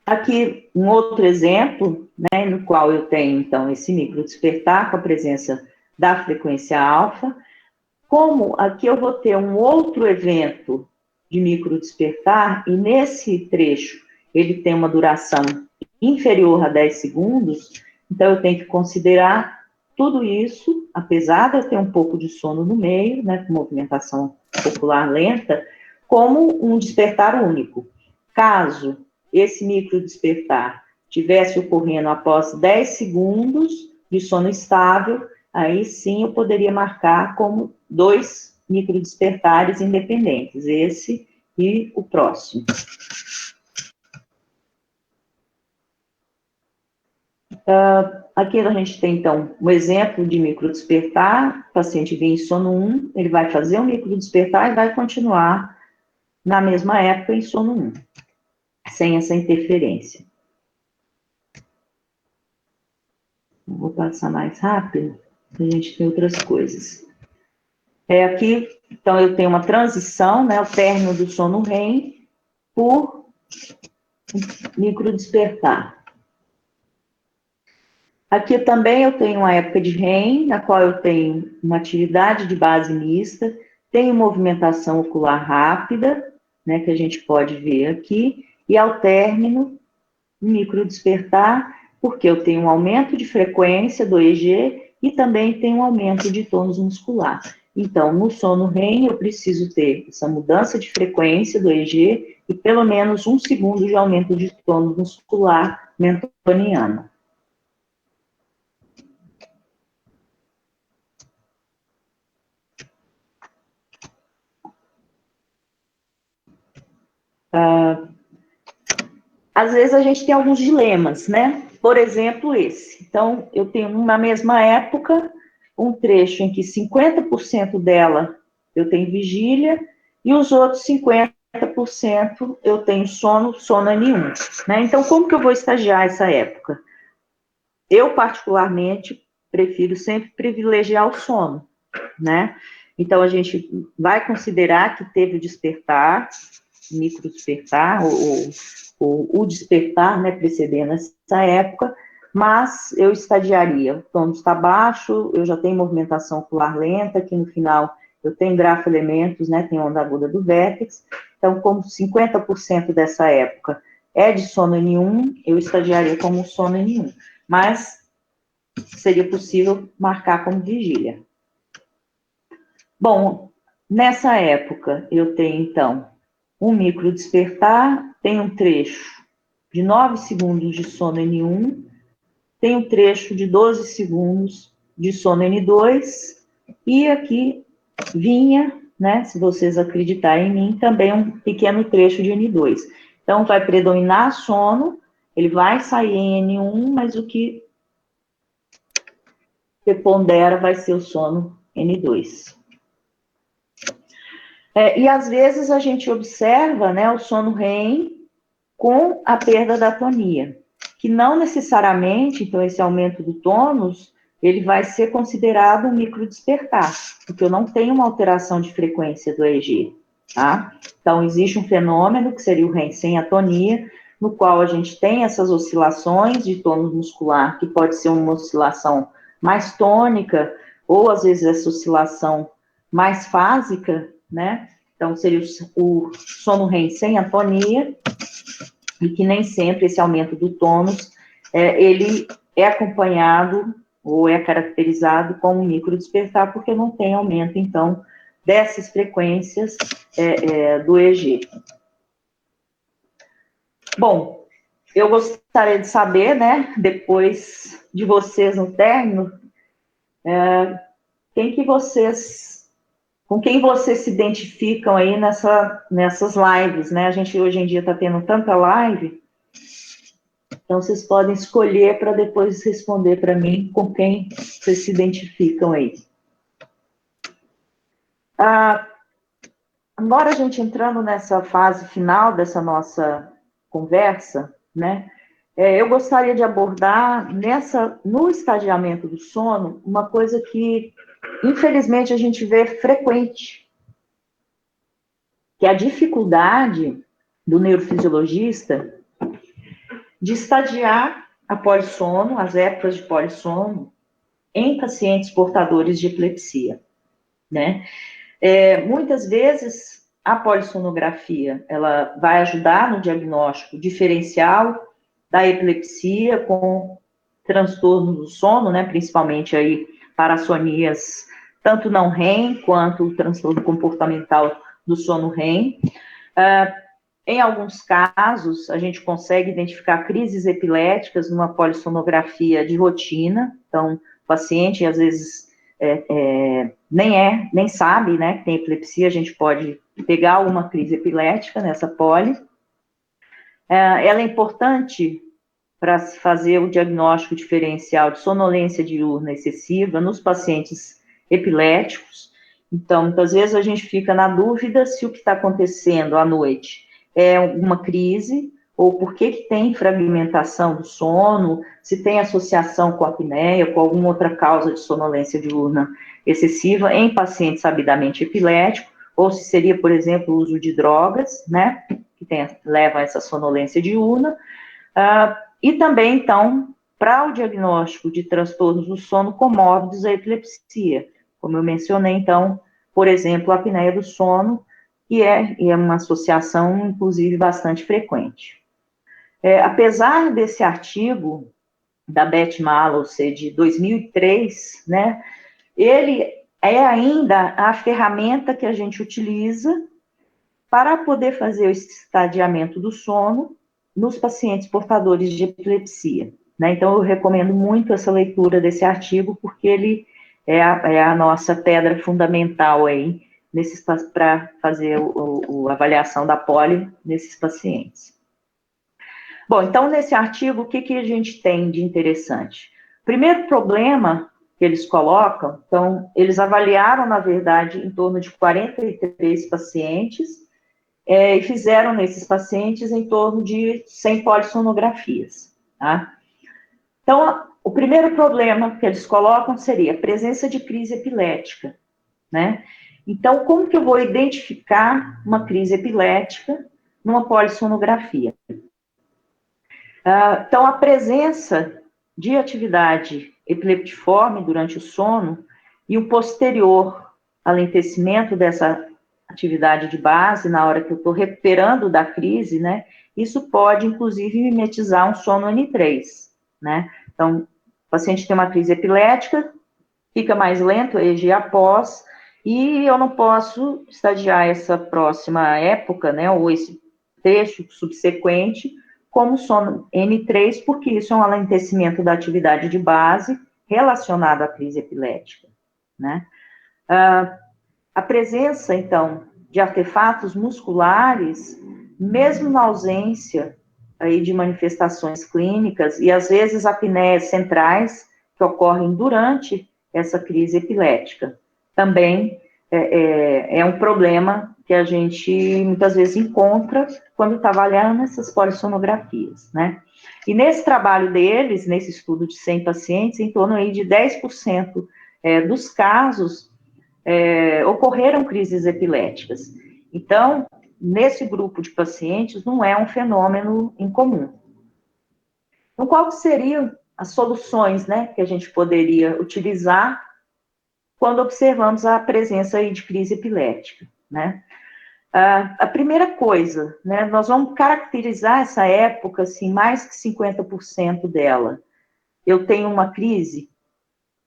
Speaker 2: Aqui, um outro exemplo, né, no qual eu tenho, então, esse microdespertar com a presença da frequência alfa. Como aqui eu vou ter um outro evento de microdespertar, e nesse trecho ele tem uma duração inferior a 10 segundos, então eu tenho que considerar tudo isso, apesar de eu ter um pouco de sono no meio, né, com movimentação ocular lenta, como um despertar único. Caso esse microdespertar tivesse ocorrendo após 10 segundos de sono estável, aí sim eu poderia marcar como 2 microdespertares independentes, esse e o próximo. Aqui a gente tem, então, um exemplo de microdespertar. O paciente vem em sono 1, ele vai fazer um microdespertar e vai continuar na mesma época em sono 1, sem essa interferência. Vou passar mais rápido, a gente tem outras coisas. Aqui, então, eu tenho uma transição, né, o término do sono REM por microdespertar. Aqui também eu tenho uma época de REM, na qual eu tenho uma atividade de base mista, tenho movimentação ocular rápida, né, que a gente pode ver aqui, e ao término, microdespertar, porque eu tenho um aumento de frequência do EEG e também tenho um aumento de tônus muscular. Então, no sono REM, eu preciso ter essa mudança de frequência do EEG e pelo menos 1 segundo de aumento de tônus muscular mentoniano. Às vezes a gente tem alguns dilemas, né? Por exemplo, esse. Então, eu tenho na mesma época um trecho em que 50% dela eu tenho vigília e os outros 50% eu tenho sono nenhum, né? Então, como que eu vou estagiar essa época? Eu, particularmente, prefiro sempre privilegiar o sono, né? Então, a gente vai considerar que teve o despertar, microdespertar, ou o despertar, né, precedendo essa época, mas eu estadiaria, o tônus está baixo, eu já tenho movimentação ocular lenta, que no final eu tenho grafoelementos, né, tem onda aguda do vértex, então como 50% dessa época é de sono N1, eu estadiaria como sono N1, mas seria possível marcar como vigília. Bom, nessa época eu tenho então um microdespertar, tem um trecho de 9 segundos de sono N1, tem um trecho de 12 segundos de sono N2, e aqui vinha, né, se vocês acreditarem em mim, também um pequeno trecho de N2. Então, vai predominar sono, ele vai sair em N1, mas o que prepondera vai ser o sono N2. E às vezes a gente observa, né, o sono REM com a perda da tonia, que não necessariamente, então, esse aumento do tônus, ele vai ser considerado um microdespertar, porque eu não tenho uma alteração de frequência do EEG, tá? Então, existe um fenômeno, que seria o REM sem atonia, no qual a gente tem essas oscilações de tônus muscular, que pode ser uma oscilação mais tônica, ou às vezes essa oscilação mais fásica, né? Então, seria o sono REM sem atonia, e que nem sempre esse aumento do tônus, ele é acompanhado ou é caracterizado como um microdespertar, porque não tem aumento, então, dessas frequências do EEG. Bom, eu gostaria de saber, né, depois de vocês no término, com quem vocês se identificam aí nessas lives, né? A gente hoje em dia está tendo tanta live, então vocês podem escolher para depois responder para mim com quem vocês se identificam aí. A agora a gente entrando nessa fase final dessa nossa conversa, né? Eu gostaria de abordar no estadiamento do sono uma coisa que, infelizmente, a gente vê frequente, que é a dificuldade do neurofisiologista de estadiar a polissono, as épocas de polissono, em pacientes portadores de epilepsia, né? Muitas vezes, a polissonografia, ela vai ajudar no diagnóstico diferencial da epilepsia com transtornos do sono, né? Principalmente aí parassonias, tanto não REM, quanto o transtorno comportamental do sono REM. Em alguns casos, a gente consegue identificar crises epiléticas numa polissonografia de rotina. Então, o paciente, às vezes, nem sabe, né, que tem epilepsia. A gente pode pegar alguma crise epilética nessa poli. Ela é importante para se fazer o diagnóstico diferencial de sonolência diurna excessiva nos pacientes epiléticos. Então, muitas vezes a gente fica na dúvida se o que está acontecendo à noite é uma crise, ou por que tem fragmentação do sono, se tem associação com a apneia, com alguma outra causa de sonolência diurna excessiva em paciente sabidamente epilético, ou se seria, por exemplo, o uso de drogas, né, que leva a essa sonolência diurna. E também, então, para o diagnóstico de transtornos do sono comórbidos à epilepsia, como eu mencionei, então, por exemplo, a apneia do sono, que é uma associação, inclusive, bastante frequente. Apesar desse artigo da Beth Mallow de 2003, né, ele é ainda a ferramenta que a gente utiliza para poder fazer o estadiamento do sono nos pacientes portadores de epilepsia, né? Então, eu recomendo muito essa leitura desse artigo, porque ele é a nossa pedra fundamental aí para fazer a avaliação da poli nesses pacientes. Bom, então, nesse artigo, o que a gente tem de interessante? Primeiro problema que eles colocam, então, eles avaliaram, na verdade, em torno de 43 pacientes, e fizeram nesses pacientes em torno de 100 polissonografias, tá? Então, o primeiro problema que eles colocam seria a presença de crise epilética, né? Então, como que eu vou identificar uma crise epilética numa polissonografia? Então, a presença de atividade epileptiforme durante o sono e o posterior alentecimento dessa atividade de base, na hora que eu estou recuperando da crise, né, isso pode, inclusive, mimetizar um sono N3, né? Então, o paciente tem uma crise epilética, fica mais lento, EEG após, e eu não posso estadiar essa próxima época, né, ou esse trecho subsequente, como sono N3, porque isso é um alentecimento da atividade de base relacionado à crise epilética, né? A presença, então, de artefatos musculares, mesmo na ausência aí de manifestações clínicas, e às vezes apneias centrais que ocorrem durante essa crise epilética, também é um problema que a gente muitas vezes encontra quando está avaliando essas polissonografias, né? E nesse trabalho deles, nesse estudo de 100 pacientes, em torno aí de 10% dos casos ocorreram crises epiléticas. Então, nesse grupo de pacientes, não é um fenômeno incomum. Então, quais seriam as soluções, né, que a gente poderia utilizar quando observamos a presença aí de crise epilética, né? A primeira coisa, né, nós vamos caracterizar essa época, assim, mais que 50% dela. Eu tenho uma crise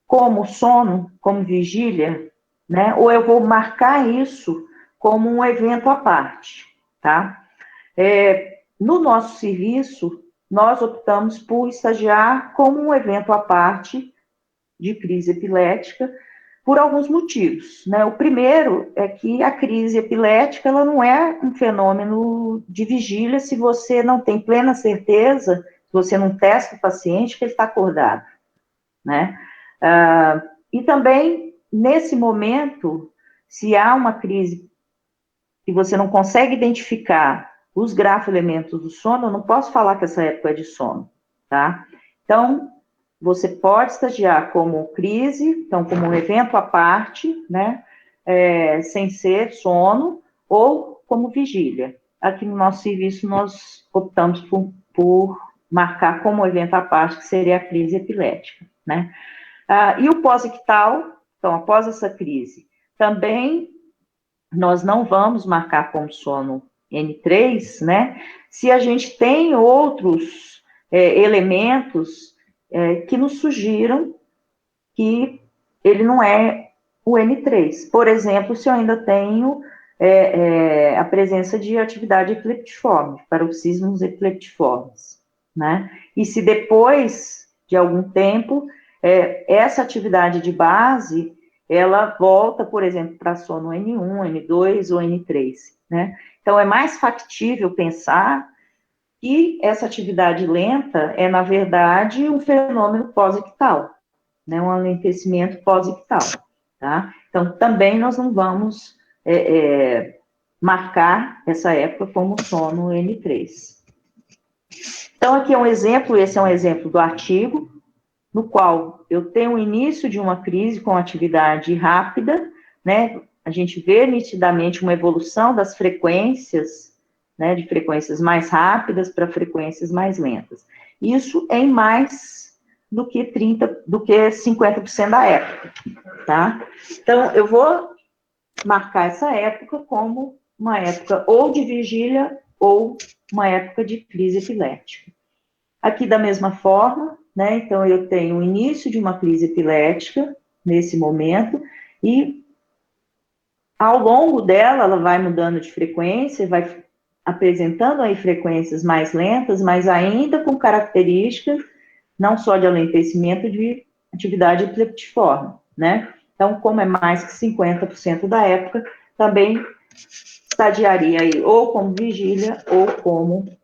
Speaker 2: como sono, como vigília, né, ou eu vou marcar isso como um evento à parte, tá? No nosso serviço, nós optamos por estagiar como um evento à parte de crise epilética, por alguns motivos, né? O primeiro é que a crise epilética, ela não é um fenômeno de vigília se você não tem plena certeza, se você não testa o paciente que ele está acordado, né? E também, nesse momento, se há uma crise e você não consegue identificar os grafoelementos do sono, eu não posso falar que essa época é de sono, tá? Então, você pode estagiar como crise, então como um evento à parte, né, sem ser sono, ou como vigília. Aqui no nosso serviço, nós optamos por marcar como evento à parte, que seria a crise epilética, né? E o pós-ictal, então, após essa crise, também nós não vamos marcar como sono N3, né? Se a gente tem outros elementos que nos sugiram que ele não é o N3. Por exemplo, se eu ainda tenho a presença de atividade epileptiforme, paroxismos epileptiformes, né? E se depois de algum tempo, essa atividade de base, ela volta, por exemplo, para sono N1, N2 ou N3, né? Então, é mais factível pensar que essa atividade lenta é, na verdade, um fenômeno pós-ictal, né? Um alentecimento pós-ictal, tá? Então, também nós não vamos marcar essa época como sono N3. Então, aqui é um exemplo, esse é um exemplo do artigo, no qual eu tenho o início de uma crise com atividade rápida, né? A gente vê nitidamente uma evolução das frequências, né? De frequências mais rápidas para frequências mais lentas. Isso em mais do que 50% da época, tá? Então, eu vou marcar essa época como uma época ou de vigília ou uma época de crise epilética. Aqui, da mesma forma, né, então eu tenho o início de uma crise epilética, nesse momento, e ao longo dela, ela vai mudando de frequência, vai apresentando aí frequências mais lentas, mas ainda com características, não só de alentecimento, de atividade epileptiforme, né? Então, como é mais que 50% da época, também estadiaria aí ou como vigília ou como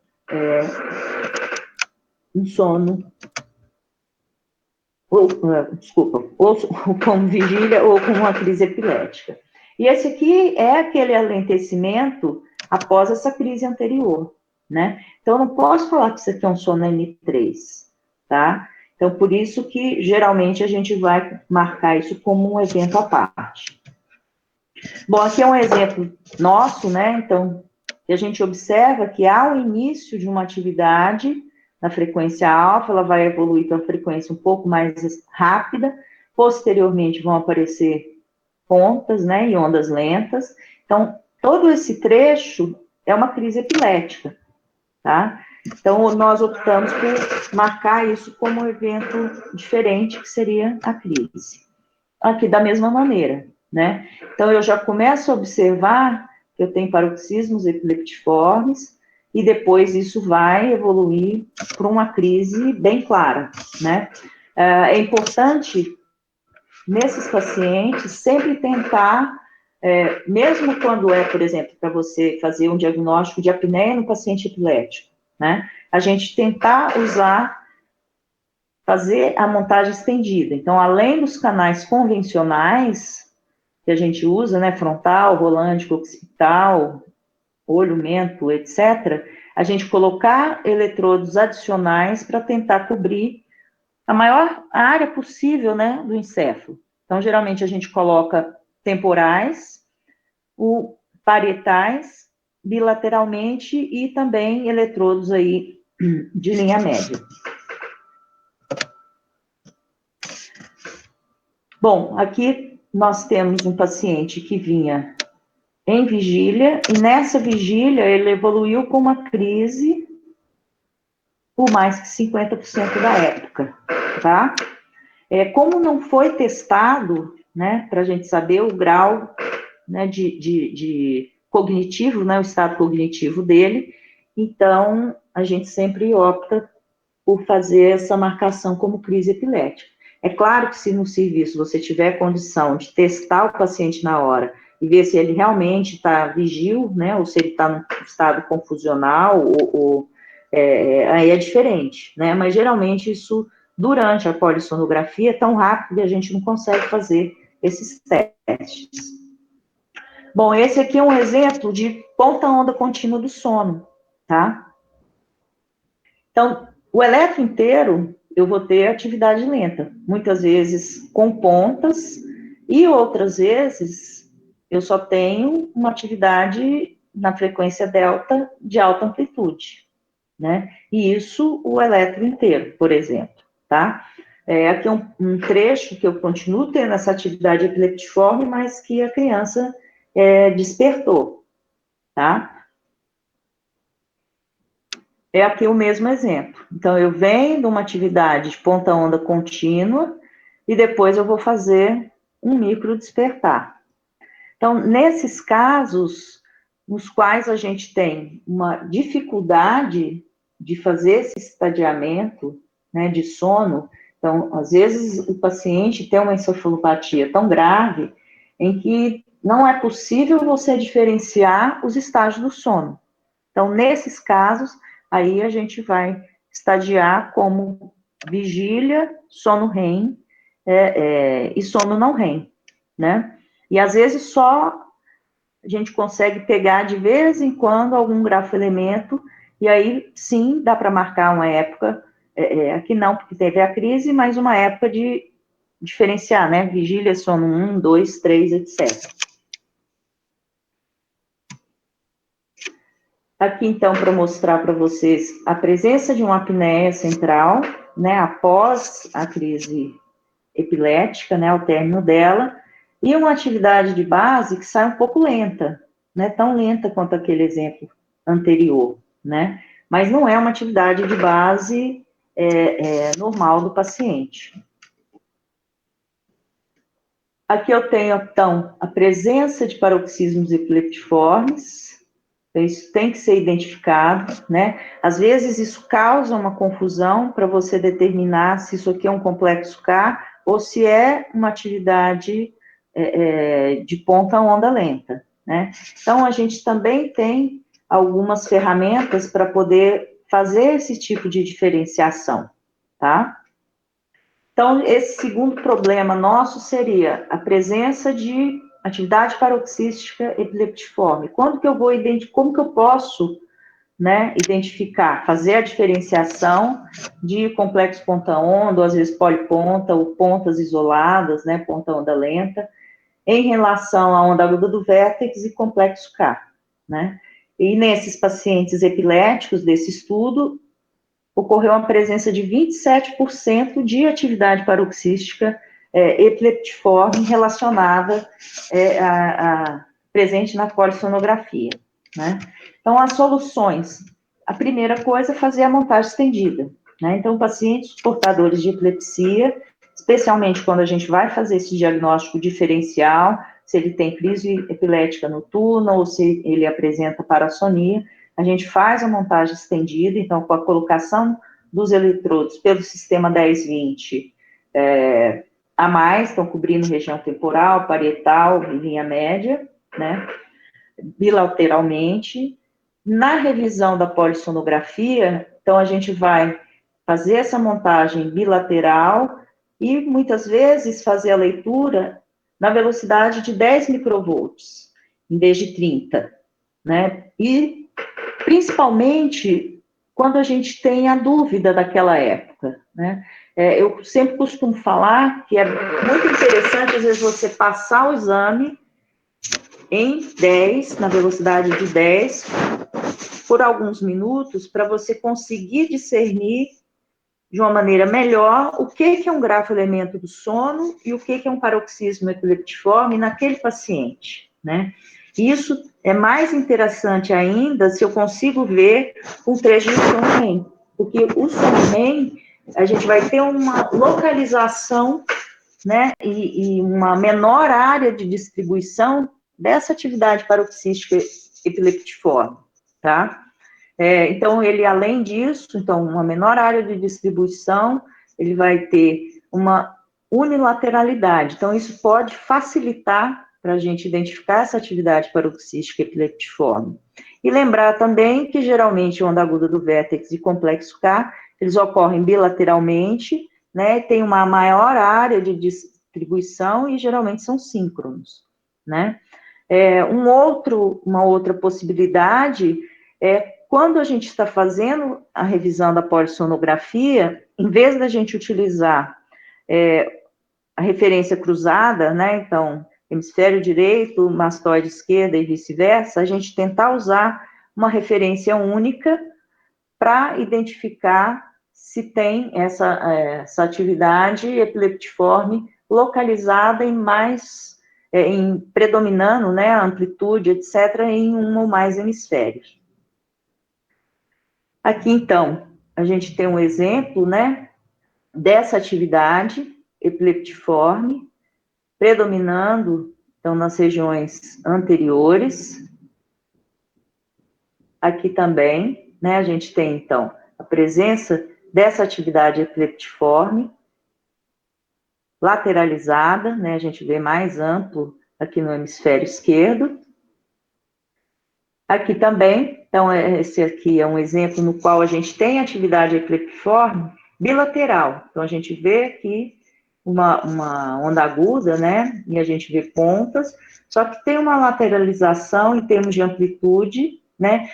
Speaker 2: um sono, ou como vigília ou como uma crise epilética. E esse aqui é aquele alentecimento após essa crise anterior, né? Então, eu não posso falar que isso aqui é um sono N3, tá? Então, por isso que, geralmente, a gente vai marcar isso como um evento à parte. Bom, aqui é um exemplo nosso, né? Então, a gente observa que ao início de uma atividade, na frequência alfa, ela vai evoluir para uma frequência um pouco mais rápida, posteriormente vão aparecer pontas, né, e ondas lentas. Então, todo esse trecho é uma crise epilética, tá? Então, nós optamos por marcar isso como um evento diferente, que seria a crise. Aqui, da mesma maneira, né? Então, eu já começo a observar que eu tenho paroxismos epileptiformes, e depois isso vai evoluir para uma crise bem clara, né? É importante, nesses pacientes, sempre tentar, mesmo quando é, por exemplo, para você fazer um diagnóstico de apneia no paciente epilético, né? A gente tentar fazer a montagem estendida. Então, além dos canais convencionais que a gente usa, né, frontal, rolante, occipital, olho, mento, etc., a gente colocar eletrodos adicionais para tentar cobrir a maior área possível, né, do encéfalo. Então, geralmente, a gente coloca temporais, parietais, bilateralmente e também eletrodos aí de linha média. Bom, aqui nós temos um paciente que vinha em vigília, e nessa vigília ele evoluiu com uma crise por mais que 50% da época, tá? Como não foi testado, né, para a gente saber o grau, né, de cognitivo, né, o estado cognitivo dele, então a gente sempre opta por fazer essa marcação como crise epilética. É claro que se no serviço você tiver condição de testar o paciente na hora e ver se ele realmente está vigil, né, ou se ele está num estado confusional, aí é diferente, né, mas geralmente isso, durante a polissonografia, é tão rápido que a gente não consegue fazer esses testes. Bom, esse aqui é um exemplo de ponta-onda contínua do sono, tá? Então, o eletro inteiro, eu vou ter atividade lenta, muitas vezes com pontas, e outras vezes eu só tenho uma atividade na frequência delta de alta amplitude, né? E isso o eletro inteiro, por exemplo, tá? Aqui é um trecho que eu continuo tendo essa atividade epileptiforme, mas que a criança despertou, tá? É aqui o mesmo exemplo. Então, eu venho de uma atividade de ponta-onda contínua e depois eu vou fazer um micro despertar. Então, nesses casos, nos quais a gente tem uma dificuldade de fazer esse estadiamento, né, de sono, então, às vezes o paciente tem uma encefalopatia tão grave em que não é possível você diferenciar os estágios do sono. Então, nesses casos, aí a gente vai estadiar como vigília, sono REM e sono não REM, né? E às vezes só a gente consegue pegar de vez em quando algum grafoelemento, e aí sim dá para marcar uma época, aqui não, porque teve a crise, mas uma época de diferenciar, né? Vigília, sono 1, 2, 3, etc. Aqui, então, para mostrar para vocês a presença de uma apneia central, né, após a crise epilética, né, ao término dela, e uma atividade de base que sai um pouco lenta, né, tão lenta quanto aquele exemplo anterior, né, mas não é uma atividade de base normal do paciente. Aqui eu tenho, então, a presença de paroxismos epileptiformes. Isso tem que ser identificado, né? Às vezes isso causa uma confusão para você determinar se isso aqui é um complexo K ou se é uma atividade de ponta-onda lenta, né? Então, a gente também tem algumas ferramentas para poder fazer esse tipo de diferenciação, tá? Então, esse segundo problema nosso seria a presença de atividade paroxística epileptiforme. Quando que eu vou como que eu posso, né, identificar, fazer a diferenciação de complexo ponta-onda, ou às vezes poliponta, ou pontas isoladas, né, ponta-onda lenta, em relação à onda aguda do vértex e complexo K, né? E nesses pacientes epiléticos desse estudo, ocorreu uma presença de 27% de atividade paroxística epileptiforme relacionada presente na polissonografia, né? Então, as soluções. A primeira coisa é fazer a montagem estendida, né? Então, pacientes portadores de epilepsia, especialmente quando a gente vai fazer esse diagnóstico diferencial, se ele tem crise epilética noturna ou se ele apresenta parassonia, a gente faz a montagem estendida, então, com a colocação dos eletrodos pelo sistema 1020 a mais, estão cobrindo região temporal, parietal e linha média, né, bilateralmente. Na revisão da polissonografia, então, a gente vai fazer essa montagem bilateral e, muitas vezes, fazer a leitura na velocidade de 10 microvolts, em vez de 30, né, e principalmente quando a gente tem a dúvida daquela época, né? Eu sempre costumo falar que é muito interessante, às vezes, você passar o exame em 10, na velocidade de 10, por alguns minutos, para você conseguir discernir de uma maneira melhor o que é um grafoelemento do sono e o que é um paroxismo epileptiforme naquele paciente, né? Isso é mais interessante ainda se eu consigo ver um trecho de sono REM, porque o sono REM, a gente vai ter uma localização, né, e uma menor área de distribuição dessa atividade paroxística epileptiforme, tá? Então, ele, além disso, então, uma menor área de distribuição, ele vai ter uma unilateralidade. Então, isso pode facilitar para a gente identificar essa atividade paroxística epileptiforme. E lembrar também que, geralmente, onda aguda do vértex e complexo K, eles ocorrem bilateralmente, né, tem uma maior área de distribuição e, geralmente, são síncronos, né? Uma outra possibilidade é quando a gente está fazendo a revisão da polissonografia, em vez da gente utilizar a referência cruzada, né, então, hemisfério direito, mastoide esquerda e vice-versa, a gente tentar usar uma referência única para identificar se tem essa atividade epileptiforme localizada predominando, né, a amplitude, etc., em um ou mais hemisférios. Aqui, então, a gente tem um exemplo, né, dessa atividade epileptiforme, predominando, então, nas regiões anteriores. Aqui também, né, a gente tem, então, a presença dessa atividade epileptiforme lateralizada, né, a gente vê mais amplo aqui no hemisfério esquerdo. Aqui também, então, esse aqui é um exemplo no qual a gente tem atividade epileptiforme bilateral. Então, a gente vê aqui uma onda aguda, né, e a gente vê pontas, só que tem uma lateralização em termos de amplitude, né,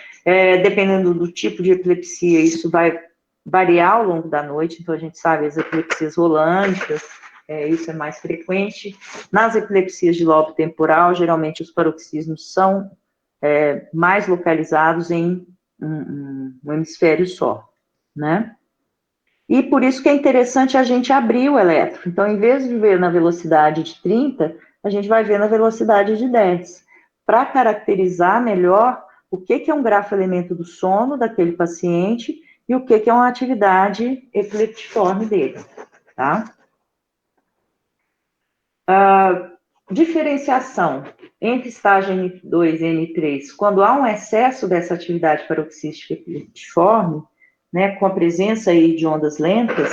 Speaker 2: dependendo do tipo de epilepsia, isso vai variar ao longo da noite, então a gente sabe as epilepsias rolânticas, isso é mais frequente. Nas epilepsias de lobo temporal, geralmente os paroxismos são mais localizados em um hemisfério só, né? E por isso que é interessante a gente abrir o eletro. Então, em vez de ver na velocidade de 30, a gente vai ver na velocidade de 10, para caracterizar melhor o que é um grafo-elemento do sono daquele paciente e o que é uma atividade epileptiforme dele, tá? Diferenciação entre estágio N2 e N3, quando há um excesso dessa atividade paroxística epileptiforme, né, com a presença aí de ondas lentas,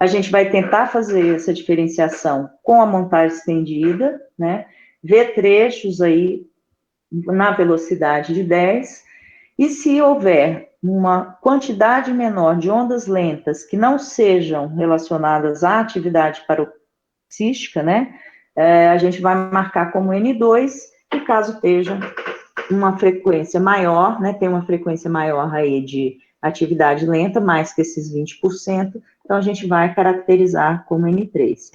Speaker 2: a gente vai tentar fazer essa diferenciação com a montagem estendida, né, ver trechos aí na velocidade de 10, e se houver uma quantidade menor de ondas lentas que não sejam relacionadas à atividade paroxística, né, a gente vai marcar como N2, e caso esteja uma frequência maior, né, tem uma frequência maior aí de atividade lenta, mais que esses 20%, então a gente vai caracterizar como N3.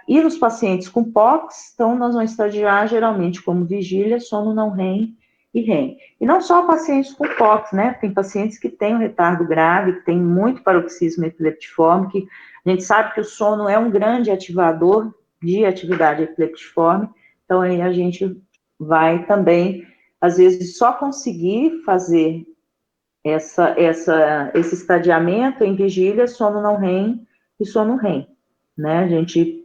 Speaker 2: E nos pacientes com POX, então nós vamos estadiar geralmente como vigília, sono não REM e REM. E não só pacientes com POX, né, tem pacientes que têm um retardo grave, que tem muito paroxismo epileptiforme, que a gente sabe que o sono é um grande ativador de atividade epileptiforme, então aí a gente vai também, às vezes, só conseguir fazer esse estadiamento em vigília, sono não REM e sono REM, né? A gente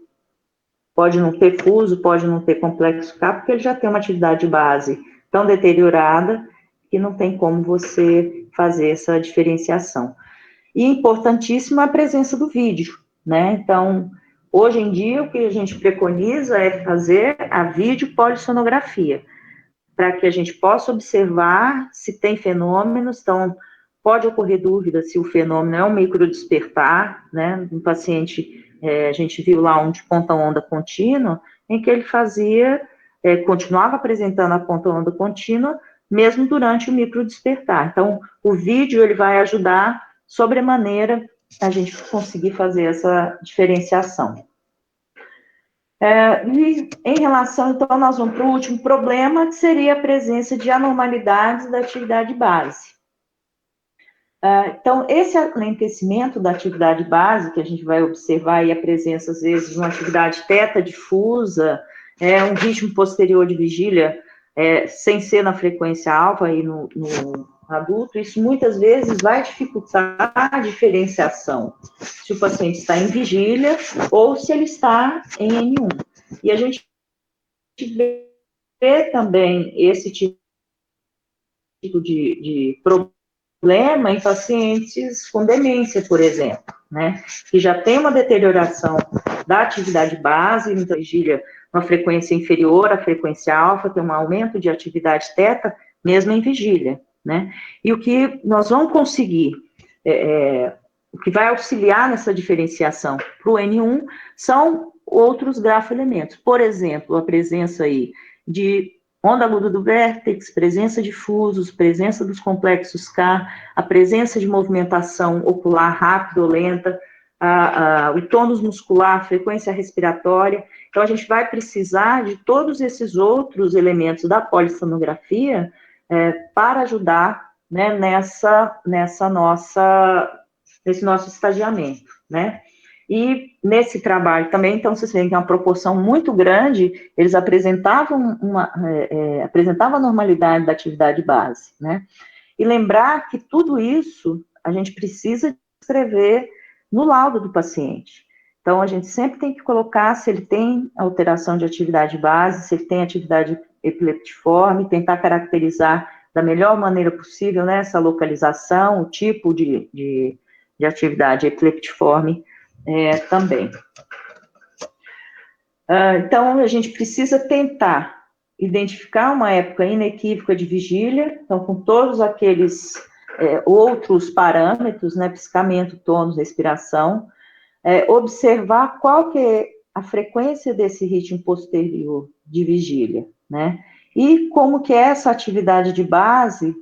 Speaker 2: pode não ter fuso, pode não ter complexo K, porque ele já tem uma atividade base tão deteriorada que não tem como você fazer essa diferenciação. E importantíssima a presença do vídeo, né? Então, hoje em dia, o que a gente preconiza é fazer a videopolissonografia, para que a gente possa observar se tem fenômenos. Então, pode ocorrer dúvida se o fenômeno é um microdespertar, né? Um paciente, a gente viu lá um de ponta-onda contínua, em que ele continuava apresentando a ponta-onda contínua, mesmo durante o microdespertar. Então, o vídeo, ele vai ajudar sobremaneira a gente conseguir fazer essa diferenciação. E em relação, então, nós vamos para o último problema, que seria a presença de anormalidades da atividade base. Então, esse alentecimento da atividade base, que a gente vai observar aí a presença, às vezes, de uma atividade teta difusa, um ritmo posterior de vigília, sem ser na frequência alfa aí no adulto, isso muitas vezes vai dificultar a diferenciação, se o paciente está em vigília ou se ele está em N1. E a gente vê também esse tipo de problema em pacientes com demência, por exemplo, né, que já tem uma deterioração da atividade base, então vigília uma frequência inferior à frequência alfa, tem um aumento de atividade teta, mesmo em vigília, né? E o que nós vamos conseguir, o que vai auxiliar nessa diferenciação para o N1 são outros grafoelementos. Por exemplo, a presença aí de onda aguda do vértex, presença de fusos, presença dos complexos K, a presença de movimentação ocular rápida ou lenta, o tônus muscular, a frequência respiratória. Então, a gente vai precisar de todos esses outros elementos da polissonografia para ajudar, né, nesse nosso estagiamento, né? E nesse trabalho também, então, vocês veem que é uma proporção muito grande, eles apresentavam a normalidade da atividade base, né? E lembrar que tudo isso a gente precisa escrever no laudo do paciente. Então, a gente sempre tem que colocar se ele tem alteração de atividade base, se ele tem atividade epileptiforme, tentar caracterizar da melhor maneira possível, né, essa localização, o tipo de atividade epileptiforme também. Então, a gente precisa tentar identificar uma época inequívoca de vigília, então, com todos aqueles outros parâmetros, né, piscamento, tônus, respiração, observar qual que é a frequência desse ritmo posterior de vigília, né, e como que é essa atividade de base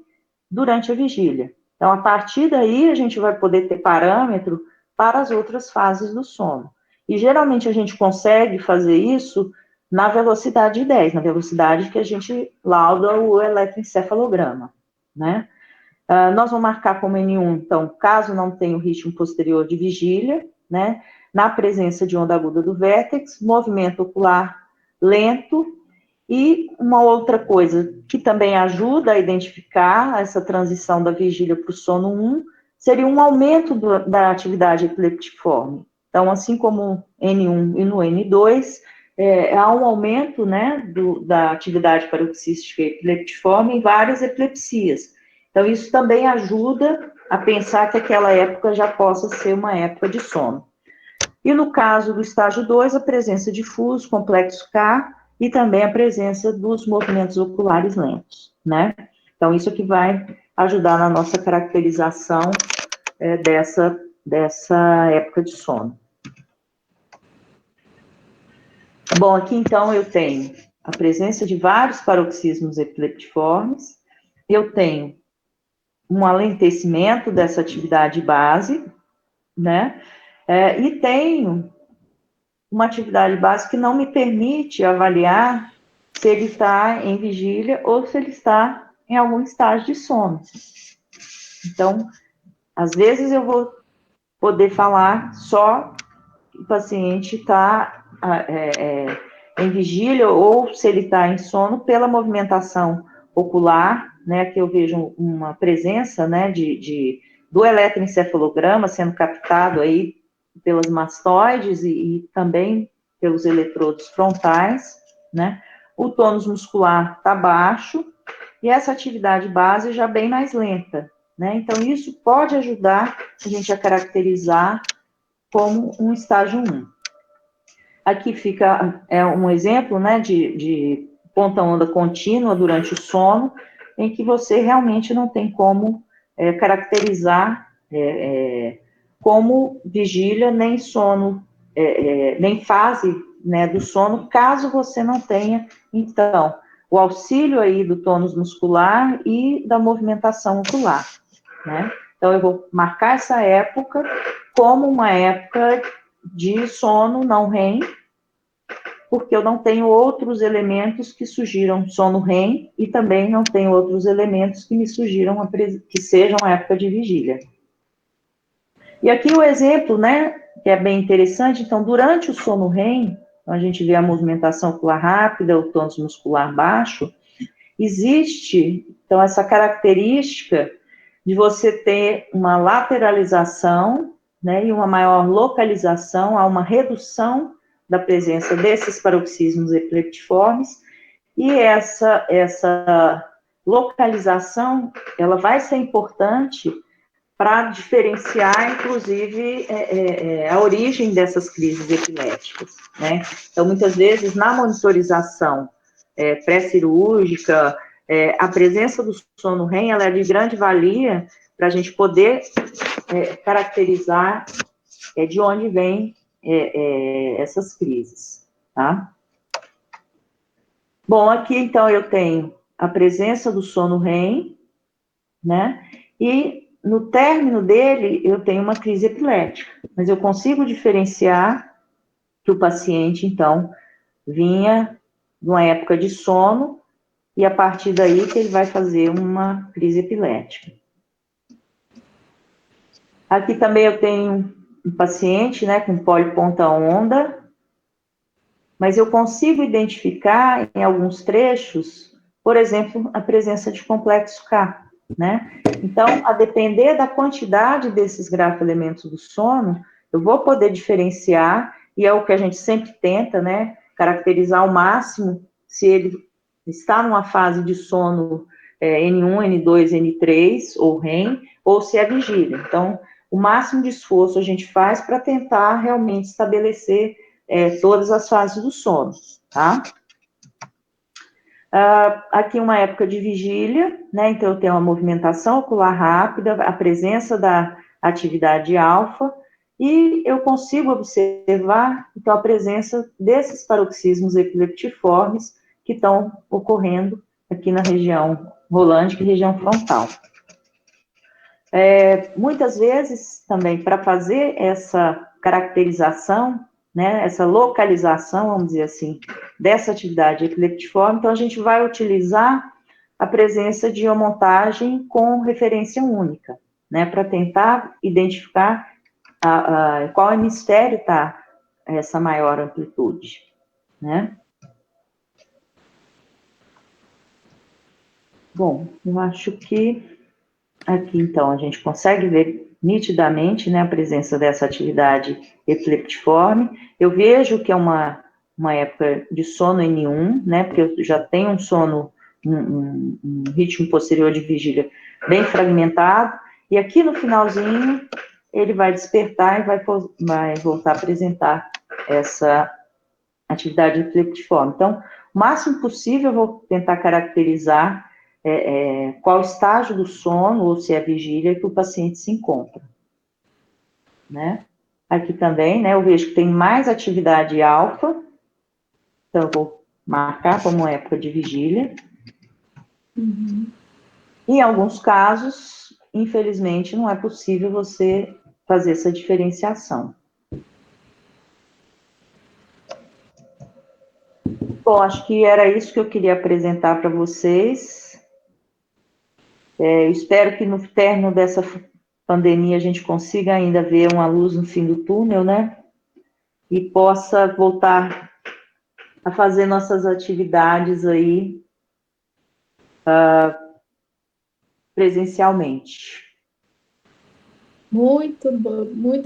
Speaker 2: durante a vigília. Então, a partir daí, a gente vai poder ter parâmetro para as outras fases do sono. E, geralmente, a gente consegue fazer isso na velocidade 10, na velocidade que a gente lauda o eletroencefalograma, né? Nós vamos marcar como N1, então, caso não tenha o ritmo posterior de vigília, né? Na presença de onda aguda do vértex, movimento ocular lento. E uma outra coisa que também ajuda a identificar essa transição da vigília para o sono 1 seria um aumento da atividade epileptiforme. Então, assim como N1 e no N2, há um aumento, né, da atividade paroxística epileptiforme em várias epilepsias. Então, isso também ajuda a pensar que aquela época já possa ser uma época de sono. E no caso do estágio 2, a presença de fuso, complexo K, e também a presença dos movimentos oculares lentos, né? Então, isso que vai ajudar na nossa caracterização dessa época de sono. Bom, aqui então eu tenho a presença de vários paroxismos epileptiformes, eu tenho um alentecimento dessa atividade base, né? E tenho uma atividade base que não me permite avaliar se ele está em vigília ou se ele está em algum estágio de sono. Então, às vezes eu vou poder falar só que o paciente está em vigília ou se ele está em sono pela movimentação ocular, né, que eu vejo uma presença, né, do eletroencefalograma sendo captado aí pelas mastoides e também pelos eletrodos frontais, né? O tônus muscular está baixo e essa atividade base já bem mais lenta, né? Então, isso pode ajudar a gente a caracterizar como um estágio 1. Aqui fica um exemplo, né, de ponta-onda contínua durante o sono, em que você realmente não tem como caracterizar como vigília, nem sono, nem fase, né, do sono, caso você não tenha, então, o auxílio aí do tônus muscular e da movimentação ocular, né? Então, eu vou marcar essa época como uma época de sono não REM, porque eu não tenho outros elementos que sugiram sono REM e também não tenho outros elementos que me sugiram que sejam a época de vigília. E aqui o exemplo, né, que é bem interessante, então, durante o sono REM, a gente vê a movimentação ocular rápida, o tônus muscular baixo, existe, então, essa característica de você ter uma lateralização, né, e uma maior localização, há uma redução da presença desses paroxismos epileptiformes, e essa localização, ela vai ser importante para diferenciar, inclusive, a origem dessas crises epiléticas, né? Então, muitas vezes, na monitorização pré-cirúrgica, a presença do sono REM, ela é de grande valia para a gente poder caracterizar de onde vem essas crises, tá? Bom, aqui então eu tenho a presença do sono REM, né? E no término dele eu tenho uma crise epilética, mas eu consigo diferenciar que o paciente então vinha numa época de sono e a partir daí que ele vai fazer uma crise epilética. Aqui também eu tenho um paciente, né, com poliponta onda, mas eu consigo identificar em alguns trechos, por exemplo, a presença de complexo K, né? Então, a depender da quantidade desses grafoelementos do sono, eu vou poder diferenciar, e é o que a gente sempre tenta, né? Caracterizar ao máximo se ele está numa fase de sono N1, N2, N3, ou REM, ou se é vigília. Então, o máximo de esforço a gente faz para tentar realmente estabelecer todas as fases do sono, tá? Aqui uma época de vigília, né? Então eu tenho uma movimentação ocular rápida, a presença da atividade alfa, e eu consigo observar, então, a presença desses paroxismos epileptiformes que estão ocorrendo aqui na região rolândica e região frontal. Muitas vezes, também, para fazer essa caracterização, né, essa localização, vamos dizer assim, dessa atividade epileptiforme, então a gente vai utilizar a presença de uma montagem com referência única, né, para tentar identificar qual hemisfério está essa maior amplitude, né. Bom, eu acho que aqui, então, a gente consegue ver nitidamente, né, a presença dessa atividade epileptiforme. Eu vejo que é uma época de sono N1, né, porque eu já tenho um sono, um ritmo posterior de vigília bem fragmentado, e aqui no finalzinho ele vai despertar e vai voltar a apresentar essa atividade epileptiforme. Então, o máximo possível eu vou tentar caracterizar qual estágio do sono, ou se é vigília, que o paciente se encontra, né? Aqui também, né, eu vejo que tem mais atividade alfa, então eu vou marcar como época de vigília.
Speaker 3: Uhum.
Speaker 2: Em alguns casos, infelizmente, não é possível você fazer essa diferenciação. Bom, acho que era isso que eu queria apresentar para vocês. Eu espero que no término dessa pandemia a gente consiga ainda ver uma luz no fim do túnel, né? E possa voltar a fazer nossas atividades aí presencialmente.
Speaker 3: Muito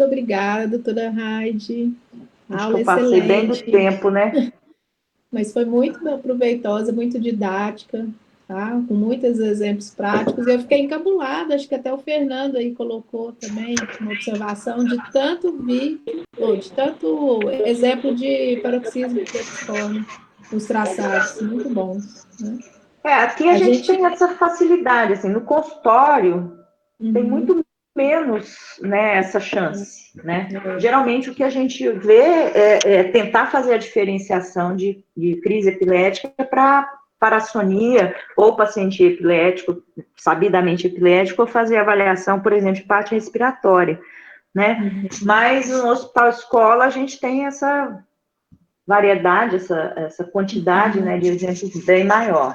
Speaker 3: obrigada, doutora Raide.
Speaker 2: Acho que
Speaker 3: Aula
Speaker 2: eu passei bem do
Speaker 3: excelente,
Speaker 2: tempo, né?
Speaker 3: mas foi muito proveitosa, muito didática, tá? Com muitos exemplos práticos. Eu fiquei encabulada, acho que até o Fernando aí colocou também uma observação de tanto vídeo, ou de tanto exemplo de paroxismo epileptiforme nos traçados, muito bons, né?
Speaker 2: Aqui a
Speaker 3: A
Speaker 2: gente
Speaker 3: gente...
Speaker 2: tem essa facilidade, assim, no consultório tem
Speaker 3: Uhum,
Speaker 2: muito menos, né, essa chance, né?
Speaker 3: é.
Speaker 2: Geralmente o que a gente vê é tentar fazer a diferenciação de crise epilética para parassonia ou paciente epilético, sabidamente epilético, ou fazer avaliação, por exemplo, de parte respiratória, né?
Speaker 3: Uhum.
Speaker 2: Mas no hospital escola a gente tem essa variedade, essa quantidade, né, de exemplos bem maior.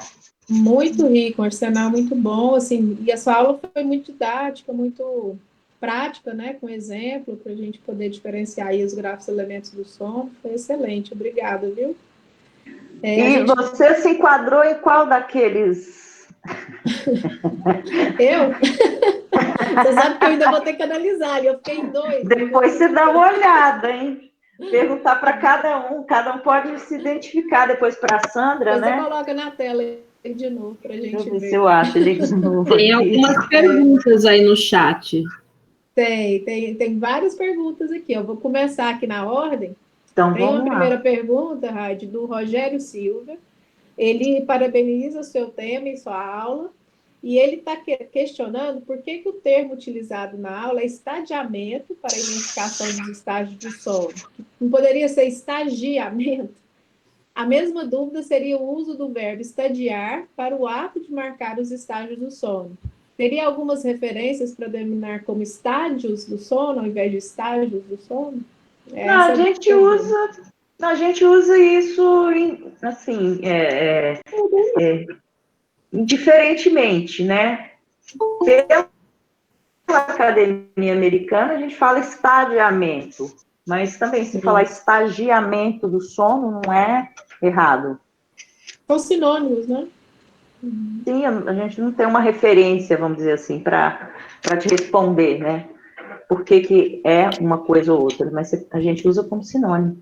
Speaker 3: Muito rico, um arsenal muito bom, assim, e a sua aula foi muito didática, muito prática, né, com exemplo, para a gente poder diferenciar aí os gráficos elementos do som, foi excelente, obrigada, viu?
Speaker 2: E você se enquadrou em qual daqueles?
Speaker 3: Eu? Você sabe que eu ainda vou ter que analisar, eu fiquei em dois.
Speaker 2: Depois você dá uma olhada, hein? Perguntar para cada um pode se identificar depois para a Sandra,
Speaker 3: Depois você
Speaker 2: né?
Speaker 3: coloca na tela de novo para a
Speaker 2: Deixa eu
Speaker 3: gente
Speaker 2: ver se
Speaker 3: ver.
Speaker 2: eu acho ele de novo
Speaker 4: Tem
Speaker 2: aqui.
Speaker 4: algumas perguntas aí no chat.
Speaker 3: Tem várias perguntas aqui, eu vou começar aqui na ordem.
Speaker 2: Então,
Speaker 3: Tem uma
Speaker 2: vamos
Speaker 3: primeira
Speaker 2: lá.
Speaker 3: pergunta, Raide, do Rogério Silva. Ele parabeniza o seu tema e sua aula, e ele está questionando por que o termo utilizado na aula é estadiamento para a identificação dos estágios do sono. Não poderia ser estagiamento? A mesma dúvida seria o uso do verbo estadiar para o ato de marcar os estágios do sono. Teria algumas referências para denominar como estádios do sono, ao invés de estágios do sono?
Speaker 2: Não, a gente usa isso assim, indiferentemente, né? Pela Academia Americana, a gente fala estadiamento, mas também se falar estagiamento do sono não é errado.
Speaker 3: São sinônimos, né?
Speaker 2: Sim, a gente não tem uma referência, vamos dizer assim, para te responder, né? Por que é uma coisa ou outra, mas a gente usa como sinônimo.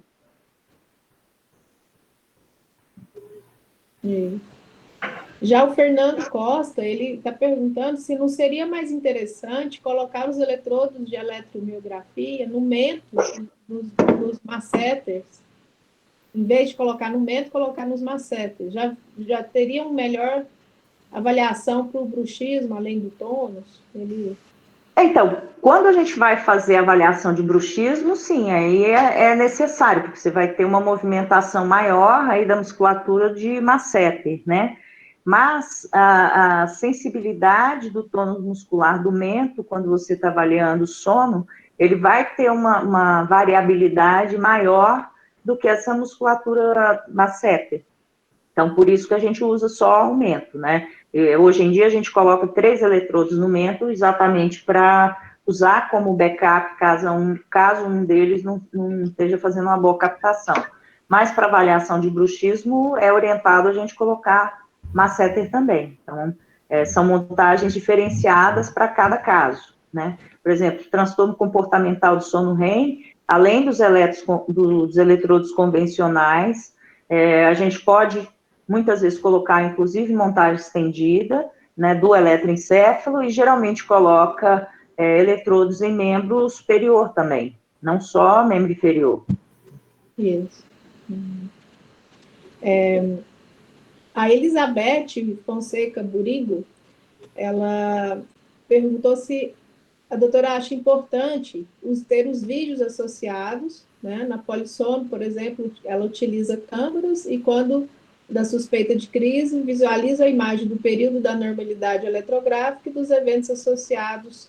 Speaker 3: Já o Fernando Costa, ele está perguntando se não seria mais interessante colocar os eletrodos de eletromiografia no mento, nos masseters, em vez de colocar no mento, colocar nos masseters. Já teria uma melhor avaliação para o bruxismo, além do tônus?
Speaker 2: Então, quando a gente vai fazer a avaliação de bruxismo, sim, aí é necessário, porque você vai ter uma movimentação maior aí da musculatura de masseter, né? Mas a sensibilidade do tônus muscular do mento, quando você está avaliando o sono, ele vai ter uma variabilidade maior do que essa musculatura masseter. Então, por isso que a gente usa só o mento, né? Hoje em dia, a gente coloca 3 eletrodos no mento, exatamente para usar como backup, caso um deles não esteja fazendo uma boa captação. Mas, para avaliação de bruxismo, é orientado a gente colocar masseter também. Então, são montagens diferenciadas para cada caso, né? Por exemplo, transtorno comportamental do sono REM, além dos eletrodos convencionais, a gente pode muitas vezes colocar, inclusive, montagem estendida, né, do eletroencéfalo, e geralmente coloca eletrodos em membro superior também, não só membro inferior.
Speaker 3: Isso. A Elizabeth Fonseca Burigo, ela perguntou se a doutora acha importante ter os vídeos associados, né? Na polissono, por exemplo, ela utiliza câmeras e quando da suspeita de crise, visualiza a imagem do período da normalidade eletrográfica e dos eventos associados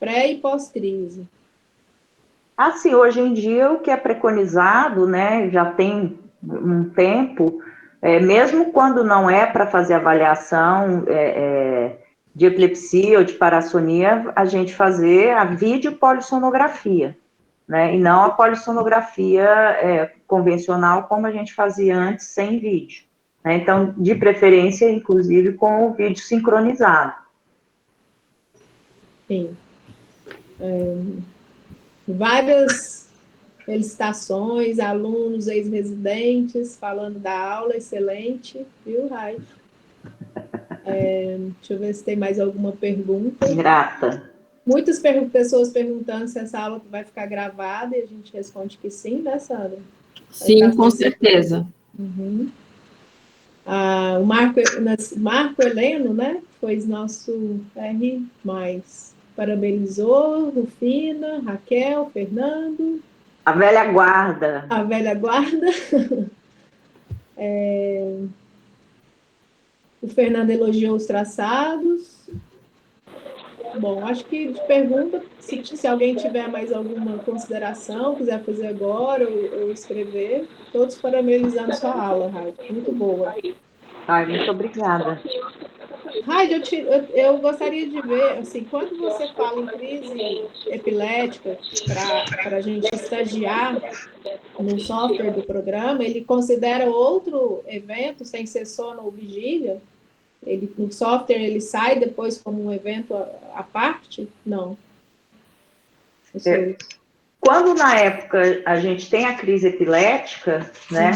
Speaker 3: pré e pós-crise.
Speaker 2: Assim, hoje em dia, o que é preconizado, né, já tem um tempo, mesmo quando não é para fazer avaliação de epilepsia ou de parassonia, a gente fazer a videopolissonografia, né, e não a polissonografia convencional, como a gente fazia antes, sem vídeo. Né, então, de preferência, inclusive, com o vídeo sincronizado.
Speaker 3: Sim. Várias felicitações, alunos, ex-residentes, falando da aula, excelente, viu, Rai? Deixa eu ver se tem mais alguma pergunta.
Speaker 2: Grata.
Speaker 3: Muitas pessoas perguntando se essa aula vai ficar gravada, e a gente responde que sim, né, Sandra?
Speaker 4: Sim, com certeza.
Speaker 3: Uhum. O Marco Heleno, né, foi nosso R+. Parabenizou, Rufina, Raquel, Fernando.
Speaker 2: A velha guarda.
Speaker 3: A velha guarda. O Fernando elogiou os traçados. Bom, acho que de pergunta, se alguém tiver mais alguma consideração, quiser fazer agora ou escrever, todos parabenizando sua aula, Raid. Muito boa.
Speaker 2: Ai, muito obrigada.
Speaker 3: Raid, eu gostaria de ver, assim, quando você fala em crise epilética, para a gente estagiar no software do programa, ele considera outro evento, sem ser sono ou vigília? O software, ele sai depois como um evento à parte? Não.
Speaker 2: Quando, na época, a gente tem a crise epilética, né,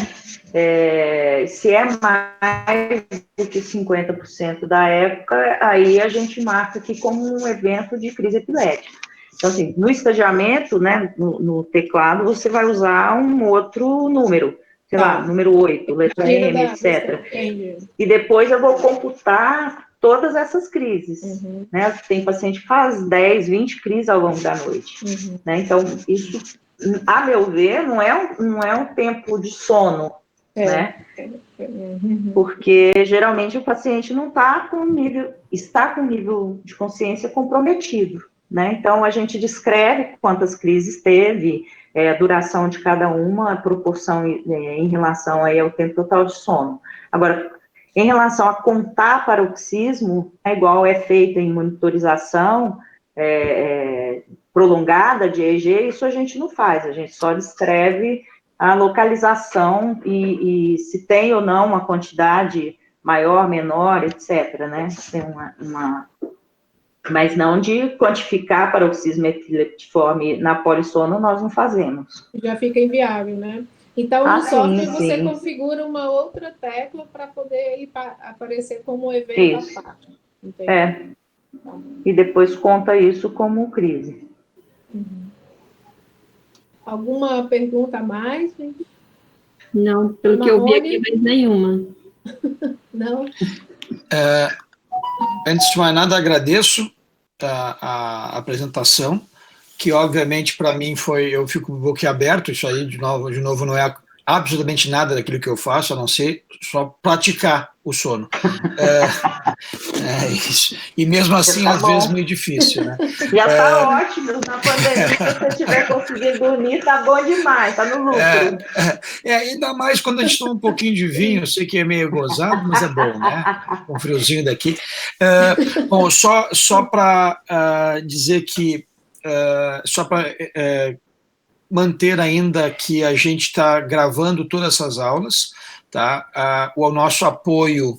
Speaker 2: se é mais do que 50% da época, aí a gente marca aqui como um evento de crise epilética. Então, assim, no estagiamento, né, no teclado, você vai usar um outro número, sei lá, número 8, letra M, etc. E depois eu vou computar todas essas crises, né? Tem paciente que faz 10, 20 crises ao longo da noite, né? Então, isso, a meu ver, não é um tempo de sono, né? Porque geralmente o paciente não está com nível de consciência comprometido, né? Então a gente descreve quantas crises teve, a duração de cada uma, a proporção em relação aí ao tempo total de sono. Agora, em relação a contar paroxismo, igual é feito em monitorização prolongada de EEG, isso a gente não faz, a gente só descreve a localização e se tem ou não uma quantidade maior, menor, etc., né? Tem mas não de quantificar paroxismo epileptiforme na polissono, nós não fazemos.
Speaker 3: Já fica inviável, né? Então, no software, você
Speaker 2: sim.
Speaker 3: configura uma outra tecla para poder ele aparecer como um evento à parte. Entendi.
Speaker 2: E depois conta isso como crise.
Speaker 3: Alguma pergunta a mais, gente?
Speaker 4: Não, pelo que eu vi aqui, mais nenhuma.
Speaker 3: Não?
Speaker 1: Antes de mais nada, agradeço a apresentação, que obviamente para mim eu fico boquiaberto, isso aí de novo não é absolutamente nada daquilo que eu faço, a não ser só praticar o sono. Isso. E mesmo assim, às vezes, meio difícil, né?
Speaker 2: Já está ótimo, na pandemia, se você estiver conseguindo dormir, está bom demais, está no lucro.
Speaker 1: Ainda mais quando a gente toma um pouquinho de vinho, eu sei que é meio gozado, mas é bom, né? Com um friozinho daqui. Bom, só para dizer que, só para manter ainda que a gente está gravando todas essas aulas, tá? O nosso apoio,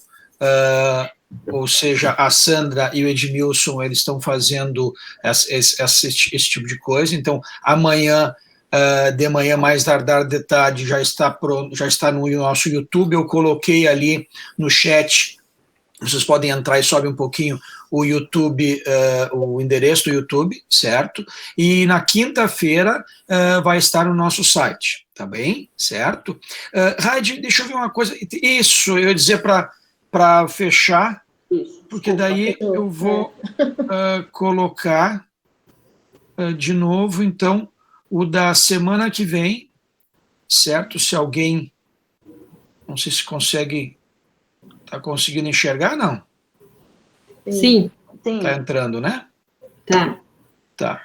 Speaker 1: ou seja, a Sandra e o Edmilson, eles estão fazendo esse tipo de coisa. Então, amanhã, de manhã, mais tardar de tarde, já está pronto, já está no nosso YouTube. Eu coloquei ali no chat, vocês podem entrar e sobe um pouquinho o YouTube, o endereço do YouTube, certo? E na quinta-feira vai estar no nosso site, tá bem? Certo? Raid, deixa eu ver uma coisa. Isso, eu ia dizer para fechar, porque daí eu vou colocar de novo, então, o da semana que vem, certo? Se alguém, não sei se consegue, está conseguindo enxergar, não?
Speaker 4: Sim.
Speaker 1: Está entrando, né?
Speaker 4: Tá.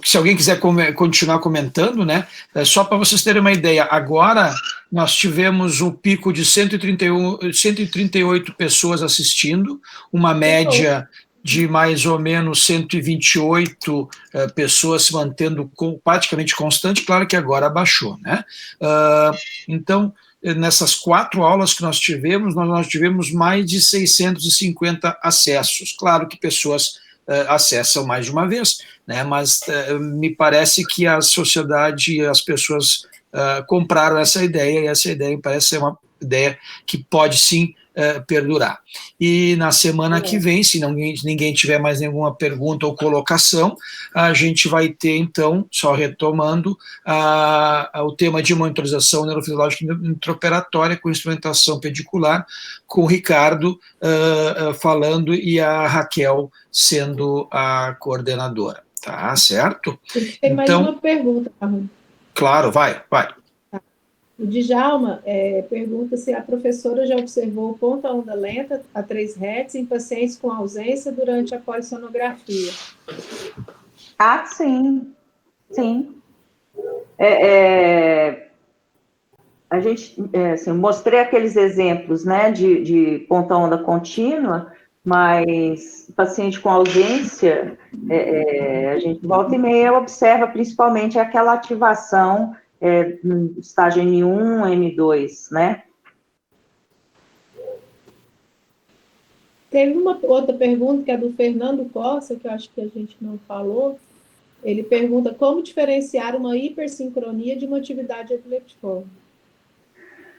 Speaker 1: Se alguém quiser continuar comentando, né? Só para vocês terem uma ideia, agora nós tivemos um pico de 138 pessoas assistindo, uma média de mais ou menos 128 pessoas se mantendo praticamente constante, claro que agora abaixou, né? Então, nessas 4 aulas que nós tivemos mais de 650 acessos. Claro que pessoas acessam mais de uma vez, né? Mas me parece que a sociedade e as pessoas compraram essa ideia, e essa ideia me parece ser uma ideia que pode sim perdurar. E na semana que vem, se ninguém tiver mais nenhuma pergunta ou colocação, a gente vai ter, então, só retomando, o tema de monitorização neurofisiológica intraoperatória com instrumentação pedicular, com o Ricardo falando e a Raquel sendo a coordenadora. Tá certo?
Speaker 3: Tem mais uma pergunta, Armin.
Speaker 1: Claro, vai.
Speaker 3: O Djalma pergunta se a professora já observou ponta-onda lenta a 3 Hz em pacientes com ausência durante a polissonografia.
Speaker 2: Sim. A gente, assim, mostrei aqueles exemplos, né, de ponta-onda contínua, mas paciente com ausência, a gente volta e meia observa principalmente aquela ativação no estágio M1, M2, né?
Speaker 3: Teve uma outra pergunta, que é do Fernando Costa, que eu acho que a gente não falou. Ele pergunta como diferenciar uma hipersincronia de uma atividade epileptiforme.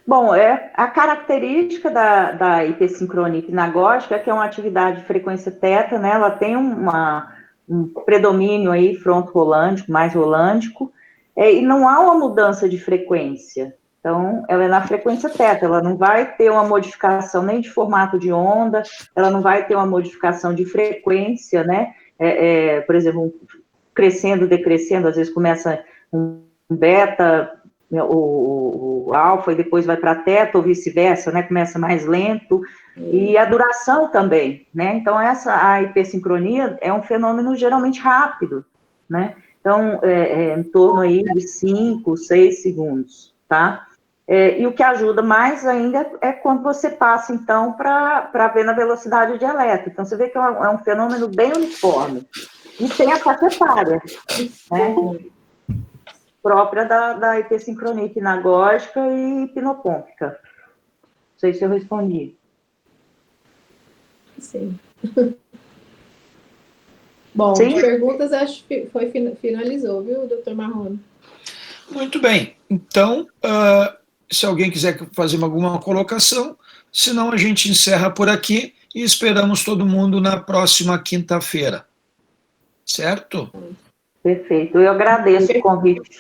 Speaker 2: Bom, a característica da hipersincronia hipnagógica é que é uma atividade de frequência teta, né? Ela tem um predomínio aí fronto-rolândico, mais rolândico, e não há uma mudança de frequência. Então, ela é na frequência teta, ela não vai ter uma modificação nem de formato de onda, ela não vai ter uma modificação de frequência, né? Por exemplo, crescendo, decrescendo, às vezes começa um beta, o alfa e depois vai para teta, ou vice-versa, né? Começa mais lento, e a duração também, né? Então, a hipersincronia é um fenômeno geralmente rápido, né? Então, em torno aí de 5, 6 segundos, tá? E o que ajuda mais ainda é quando você passa, então, para ver na velocidade de elétron. Então, você vê que é um fenômeno bem uniforme. E tem a faixa etária, né? Própria da hipersincronia hipnagógica e hipnopômpica. Não sei se eu respondi.
Speaker 3: Sim. Bom,
Speaker 2: Sim?
Speaker 3: perguntas acho que finalizou, viu, doutor Marrone?
Speaker 1: Muito bem. Então, se alguém quiser fazer alguma colocação, senão a gente encerra por aqui e esperamos todo mundo na próxima quinta-feira. Certo?
Speaker 2: Perfeito. Eu agradeço o convite.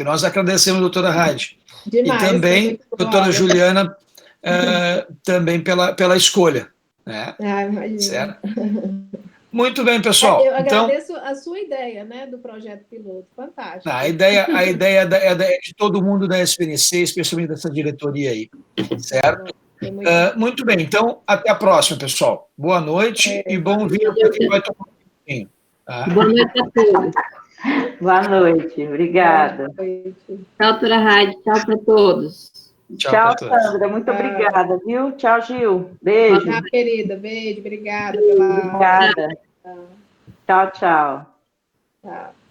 Speaker 1: Nós agradecemos, doutora Raide.
Speaker 3: Demais.
Speaker 1: E também, doutora Juliana, também pela escolha. Né?
Speaker 3: Imagina.
Speaker 1: Certo? Muito bem, pessoal.
Speaker 3: Eu agradeço a sua ideia, né, do projeto piloto. Fantástico.
Speaker 1: A ideia é de todo mundo da SPNC, especialmente dessa diretoria aí. Certo? Muito bem. Então, até a próxima, pessoal. Boa noite e bom vinho para quem vai tomar um vinho. Tá?
Speaker 4: Boa noite a todos.
Speaker 2: Boa noite. Obrigada.
Speaker 3: Boa noite.
Speaker 4: Tchau, doutora Raide. Tchau para todos.
Speaker 2: Tchau, Sandra. Muito obrigada, viu? Tchau, Gil. Beijo.
Speaker 3: Tchau, querida. Beijo. Obrigada
Speaker 2: Obrigada. Tchau, tchau.
Speaker 3: Tchau.